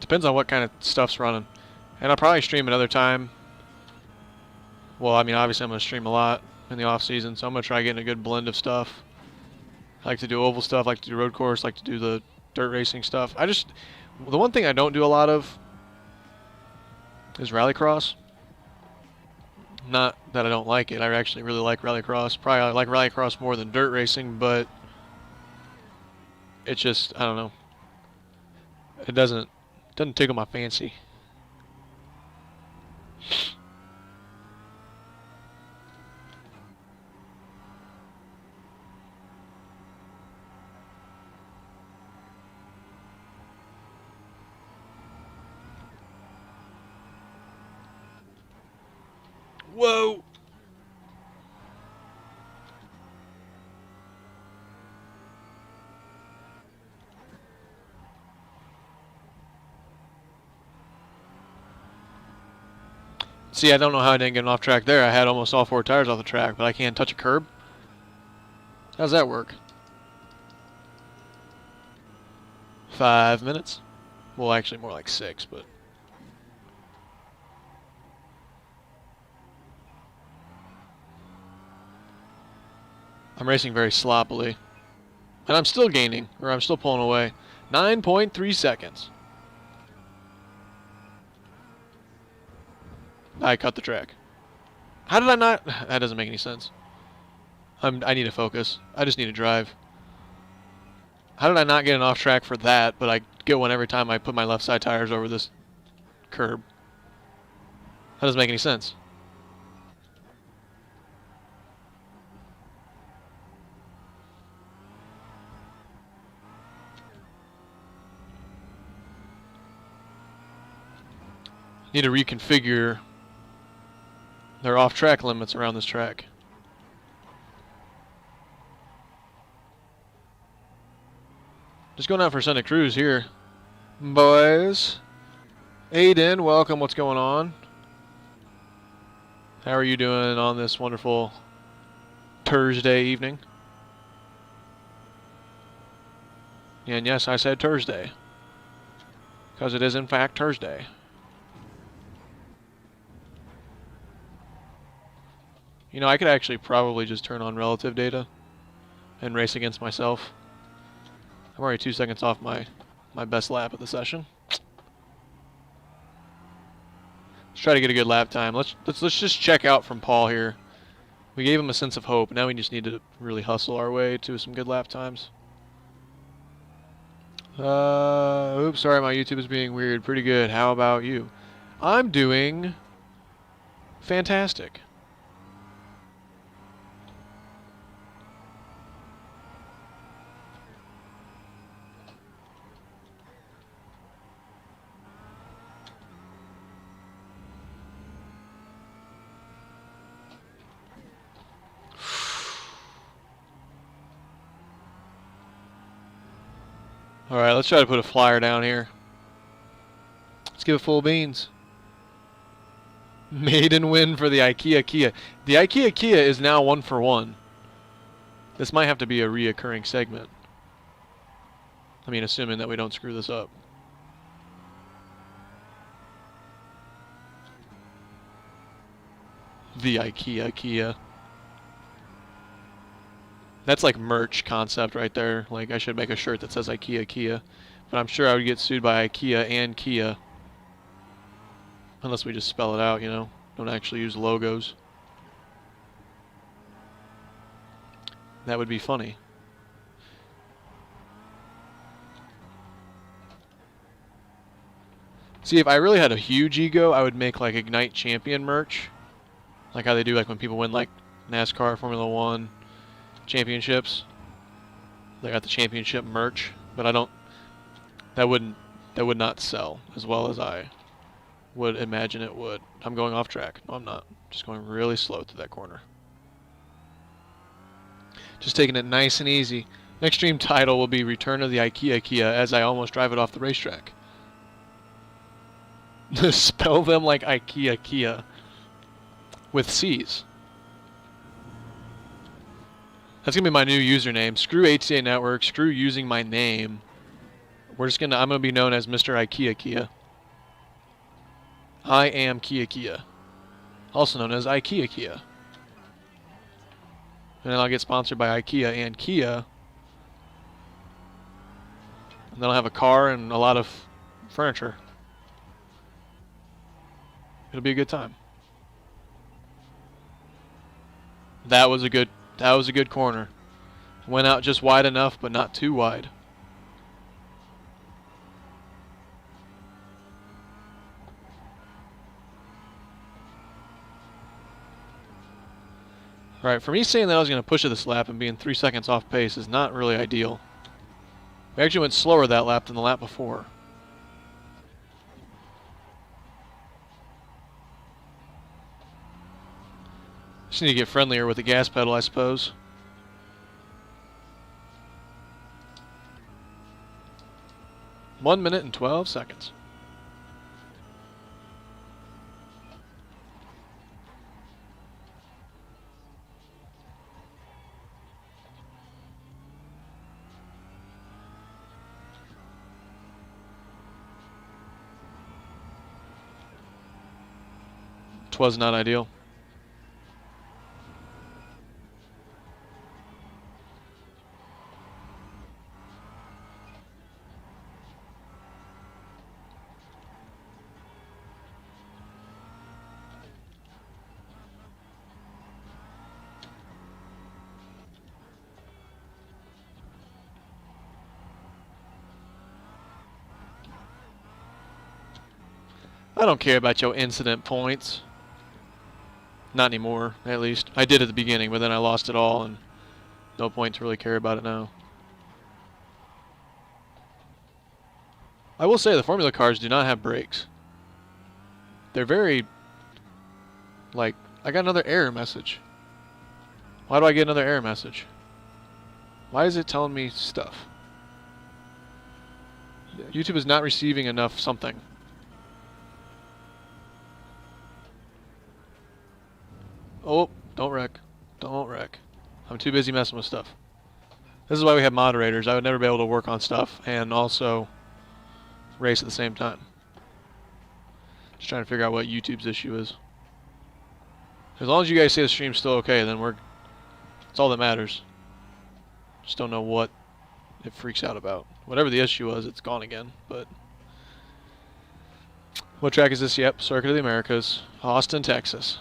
Depends on what kind of stuff's running. And I'll probably stream another time. Well, I mean, obviously I'm going to stream a lot in the off season, so I'm going to try getting a good blend of stuff. I like to do oval stuff, like to do road course, like to do the dirt racing stuff. The one thing I don't do a lot of is rallycross. Not that I don't like it. I actually really like rallycross. Probably I like rallycross more than dirt racing, but it's just, I don't know. It doesn't tickle my fancy. Whoa! See, I don't know how I didn't get off track there. I had almost all 4 tires off the track, but I can't touch a curb. How's that work? 5 minutes? Well, actually more like 6, but... I'm racing very sloppily. And I'm still gaining, or I'm still pulling away. 9.3 seconds. I cut the track. How did I not? That doesn't make any sense. I need to focus. I just need to drive. How did I not get an off track for that, but I get one every time I put my left side tires over this curb? That doesn't make any sense. Need to reconfigure their off-track limits around this track. Just going out for Sunday cruise here, boys. Aiden, welcome. What's going on? How are you doing on this wonderful Thursday evening? And yes, I said Thursday, because it is in fact Thursday. You know, I could actually probably just turn on relative data and race against myself. I'm already 2 seconds off my best lap of the session. Let's try to get a good lap time. Let's just check out from Paul here. We gave him a sense of hope. Now we just need to really hustle our way to some good lap times. Oops, sorry, my YouTube is being weird. Pretty good. How about you? I'm doing fantastic. Alright, let's try to put a flyer down here. Let's give it full beans. Maiden win for the IKEA Kia. The IKEA Kia is now 1 for 1. This might have to be a reoccurring segment. I mean, assuming that we don't screw this up. The IKEA Kia. That's like merch concept right there. Like, I should make a shirt that says IKEA Kia. But I'm sure I would get sued by IKEA and Kia. Unless we just spell it out, you know. Don't actually use logos. That would be funny. See, if I really had a huge ego, I would make like Ignite Champion merch. Like how they do like when people win like NASCAR, Formula 1 championships. They got the championship merch, but I don't That would not sell as well as I would imagine it would. I'm going off track. No, I'm not. Just going really slow through that corner. Just taking it nice and easy. Next stream title will be Return of the IKEA Kia as I almost drive it off the racetrack. Spell them like IKEA Kia with C's. That's gonna be my new username. Screw HCA Network. Screw using my name. I'm gonna be known as Mr. IKEA Kia. I am Kia, also known as IKEA Kia. And then I'll get sponsored by IKEA and Kia. And then I'll have a car and a lot of furniture. It'll be a good time. That was a good corner. Went out just wide enough, but not too wide. Alright, for me saying that I was going to push it this lap and being 3 seconds off pace is not really ideal. We actually went slower that lap than the lap before. Just need to get friendlier with the gas pedal, I suppose. One minute and 12 seconds. Was not ideal. I don't care about your incident points. Not anymore, at least. I did at the beginning, but then I lost it all, and no point to really care about it now. I will say the Formula cars do not have brakes. They're very... like, I got another error message. Why do I get another error message? Why is it telling me stuff? YouTube is not receiving enough something. Oh, don't wreck. Don't wreck. I'm too busy messing with stuff. This is why we have moderators. I would never be able to work on stuff and also race at the same time. Just trying to figure out what YouTube's issue is. As long as you guys say the stream's still okay, then that's all that matters. Just don't know what it freaks out about. Whatever the issue was, it's gone again, but... What track is this? Yep, Circuit of the Americas, Austin, Texas.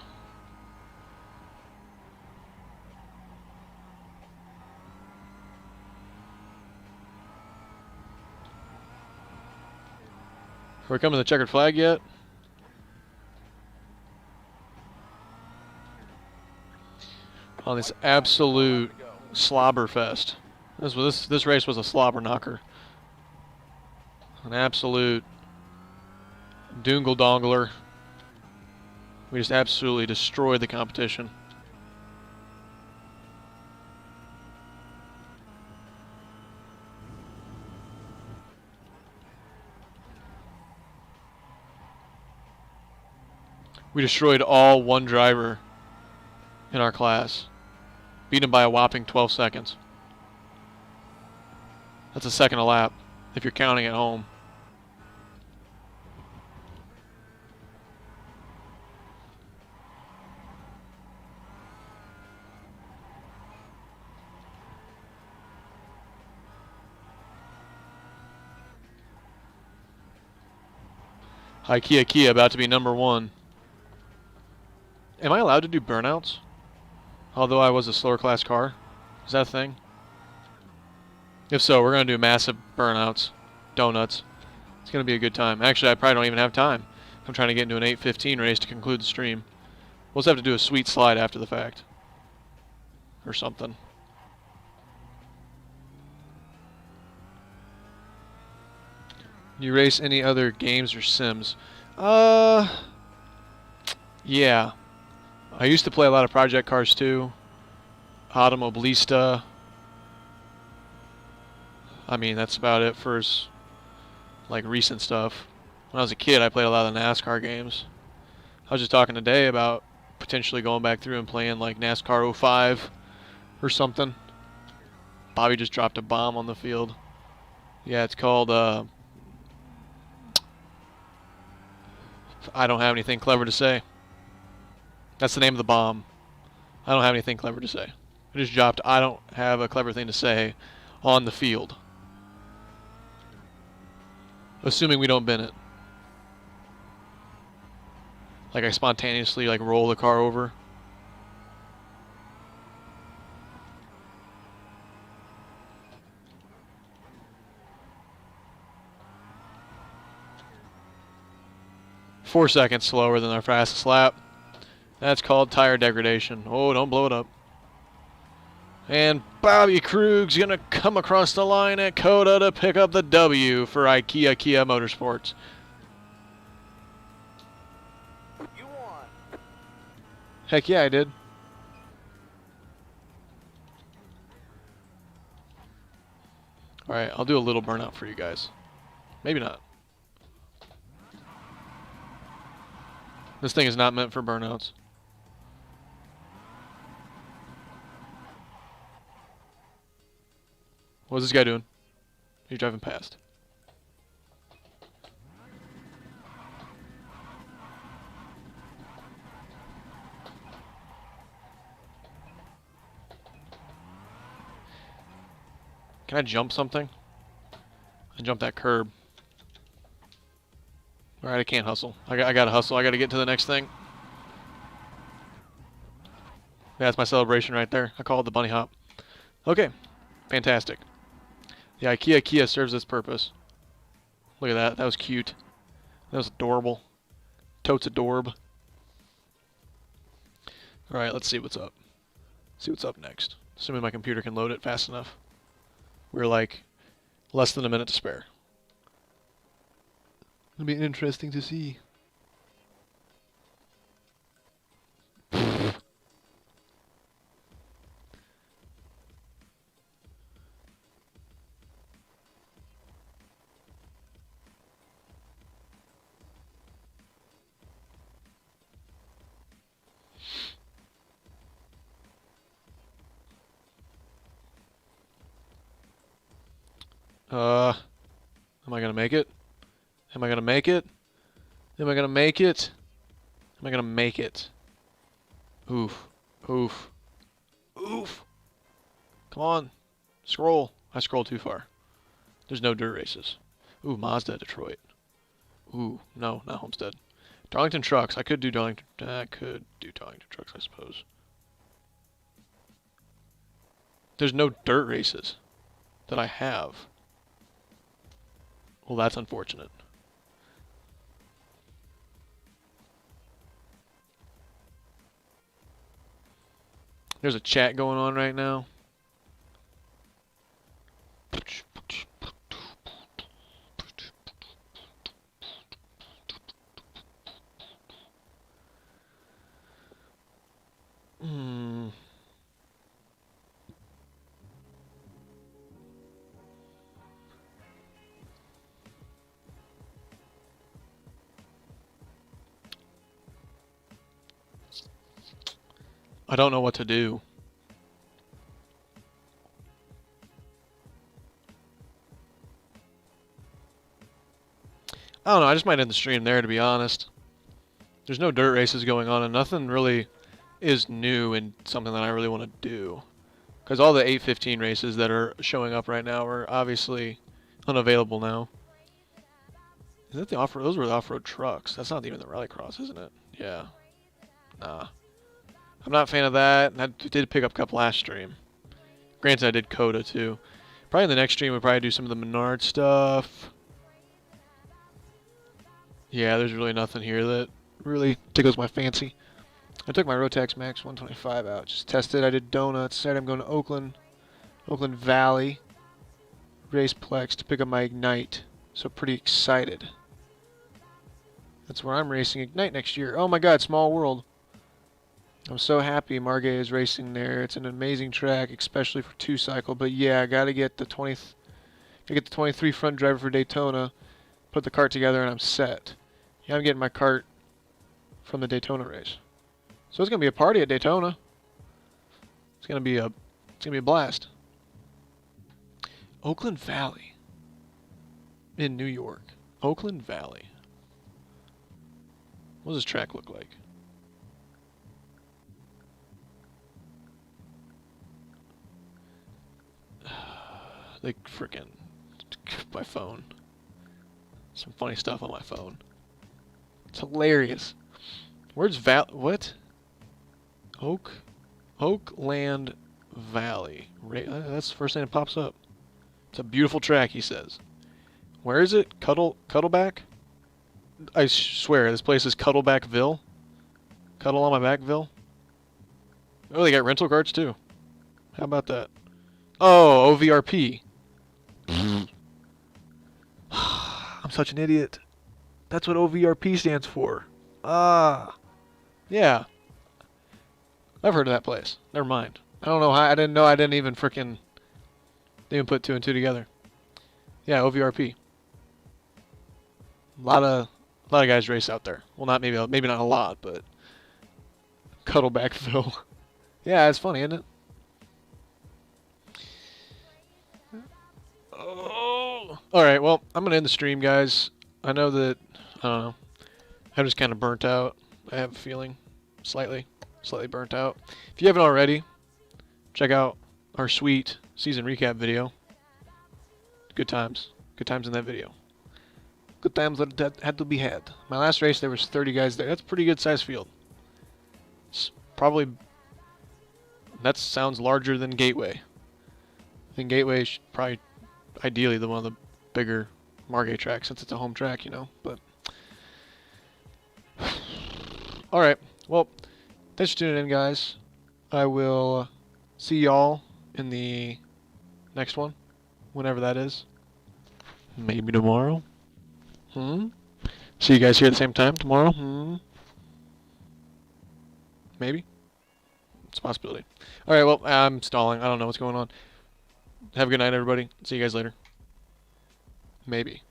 Are we coming to the checkered flag yet? On this absolute slobber fest. This race was a slobber knocker. An absolute doongle dongler. We just absolutely destroyed the competition. We destroyed all one driver in our class. Beat him by a whopping 12 seconds. That's a second a lap, if you're counting at home. Kia about to be #1. Am I allowed to do burnouts? Although I was a slower class car? Is that a thing? If so, we're going to do massive burnouts. Donuts. It's going to be a good time. Actually, I probably don't even have time. I'm trying to get into an 8:15 race to conclude the stream. We'll just have to do a sweet slide after the fact. Or something. You race any other games or sims? Yeah. I used to play a lot of Project Cars 2, Automobilista. I mean, that's about it for like recent stuff. When I was a kid, I played a lot of the NASCAR games. I was just talking today about potentially going back through and playing like NASCAR '05 or something. Bobby just dropped a bomb on the field. Yeah, it's called, I don't have anything clever to say. That's the name of the bomb. I don't have anything clever to say. I just dropped, I don't have a clever thing to say on the field. Assuming we don't bin it. Like I spontaneously like roll the car over. Four seconds slower than our fastest lap. That's called tire degradation. Oh, don't blow it up. And Bobby Krug's going to come across the line at COTA to pick up the W for Kia Motorsports. You won. Heck yeah, I did. Alright, I'll do a little burnout for you guys. Maybe not. This thing is not meant for burnouts. What's this guy doing? He's driving past. Can I jump something? I jump that curb. Alright, I can't hustle. I gotta hustle. I gotta get to the next thing. That's my celebration right there. I call it the bunny hop. Okay. Fantastic. The Kia serves its purpose. Look at that. That was cute. That was adorable. Totes adorb. Alright, let's see what's up. See what's up next. Assuming my computer can load it fast enough. We're like less than a minute to spare. It'll be interesting to see. Am I gonna make it? Am I gonna make it? Am I gonna make it? Am I gonna make it? Oof. Oof. Oof. Come on. Scroll. I scrolled too far. There's no dirt races. Ooh, Mazda, Detroit. Ooh, no, not Homestead. Darlington Trucks. I could do Darlington Trucks, I suppose. There's no dirt races that I have. Well, that's unfortunate. There's a chat going on right now. I don't know what to do. I don't know, I just might end the stream there, to be honest. There's no dirt races going on, and nothing really is new and something that I really want to do. Because all the 815 races that are showing up right now are obviously unavailable now. Is that the off-road? Those were the off-road trucks. That's not even the rallycross, isn't it? Yeah. Nah. I'm not a fan of that, and I did pick up Cup last stream. Granted, I did COTA too. Probably in the next stream, we'll probably do some of the Menard stuff. Yeah, there's really nothing here that really tickles my fancy. I took my Rotax Max 125 out, just tested. I did donuts. Said I'm going to Oakland Valley Raceplex to pick up my Ignite. So pretty excited. That's where I'm racing Ignite next year. Oh my god, small world. I'm so happy Margay is racing there. It's an amazing track, especially for 2-cycle. But yeah, I gotta get the 23 front driver for Daytona, put the kart together, and I'm set. Yeah, I'm getting my kart from the Daytona race. So it's gonna be a party at Daytona. It's gonna be a blast. Oakland Valley in New York. Oakland Valley. What does this track look like? Like frickin' my phone. Some funny stuff on my phone. It's hilarious. Where's what? Oakland Valley. That's the first thing that pops up. It's a beautiful track, he says. Where is it? Cuddleback? I swear, this place is Cuddlebackville. Cuddle on my backville. Oh, they got rental carts too. How about that? Oh, OVRP. I'm such an idiot. That's what OVRP stands for. Ah. Yeah. I've heard of that place. Never mind. I don't know how. I didn't know. I didn't even put 2 and 2 together. Yeah, OVRP. A lot of guys race out there. Well, maybe not a lot, but Cuddlebackville. Yeah, it's funny, isn't it? Oh. All right. Well, I'm gonna end the stream, guys. I know that I don't know. I'm just kind of burnt out. I have a feeling, slightly burnt out. If you haven't already, check out our sweet season recap video. Good times in that video. Good times that had to be had. My last race, there was 30 guys there. That's a pretty good size field. It's probably, that sounds larger than Gateway. I think Gateway is probably ideally one of the bigger Margay tracks since it's a home track, you know. But all right, well, thanks for tuning in, guys. I will see y'all in the next one, whenever that is. Maybe tomorrow. See you guys here at the same time tomorrow. Maybe. It's a possibility. All right, well, I'm stalling. I don't know what's going on. Have a good night, everybody. See you guys later. Maybe.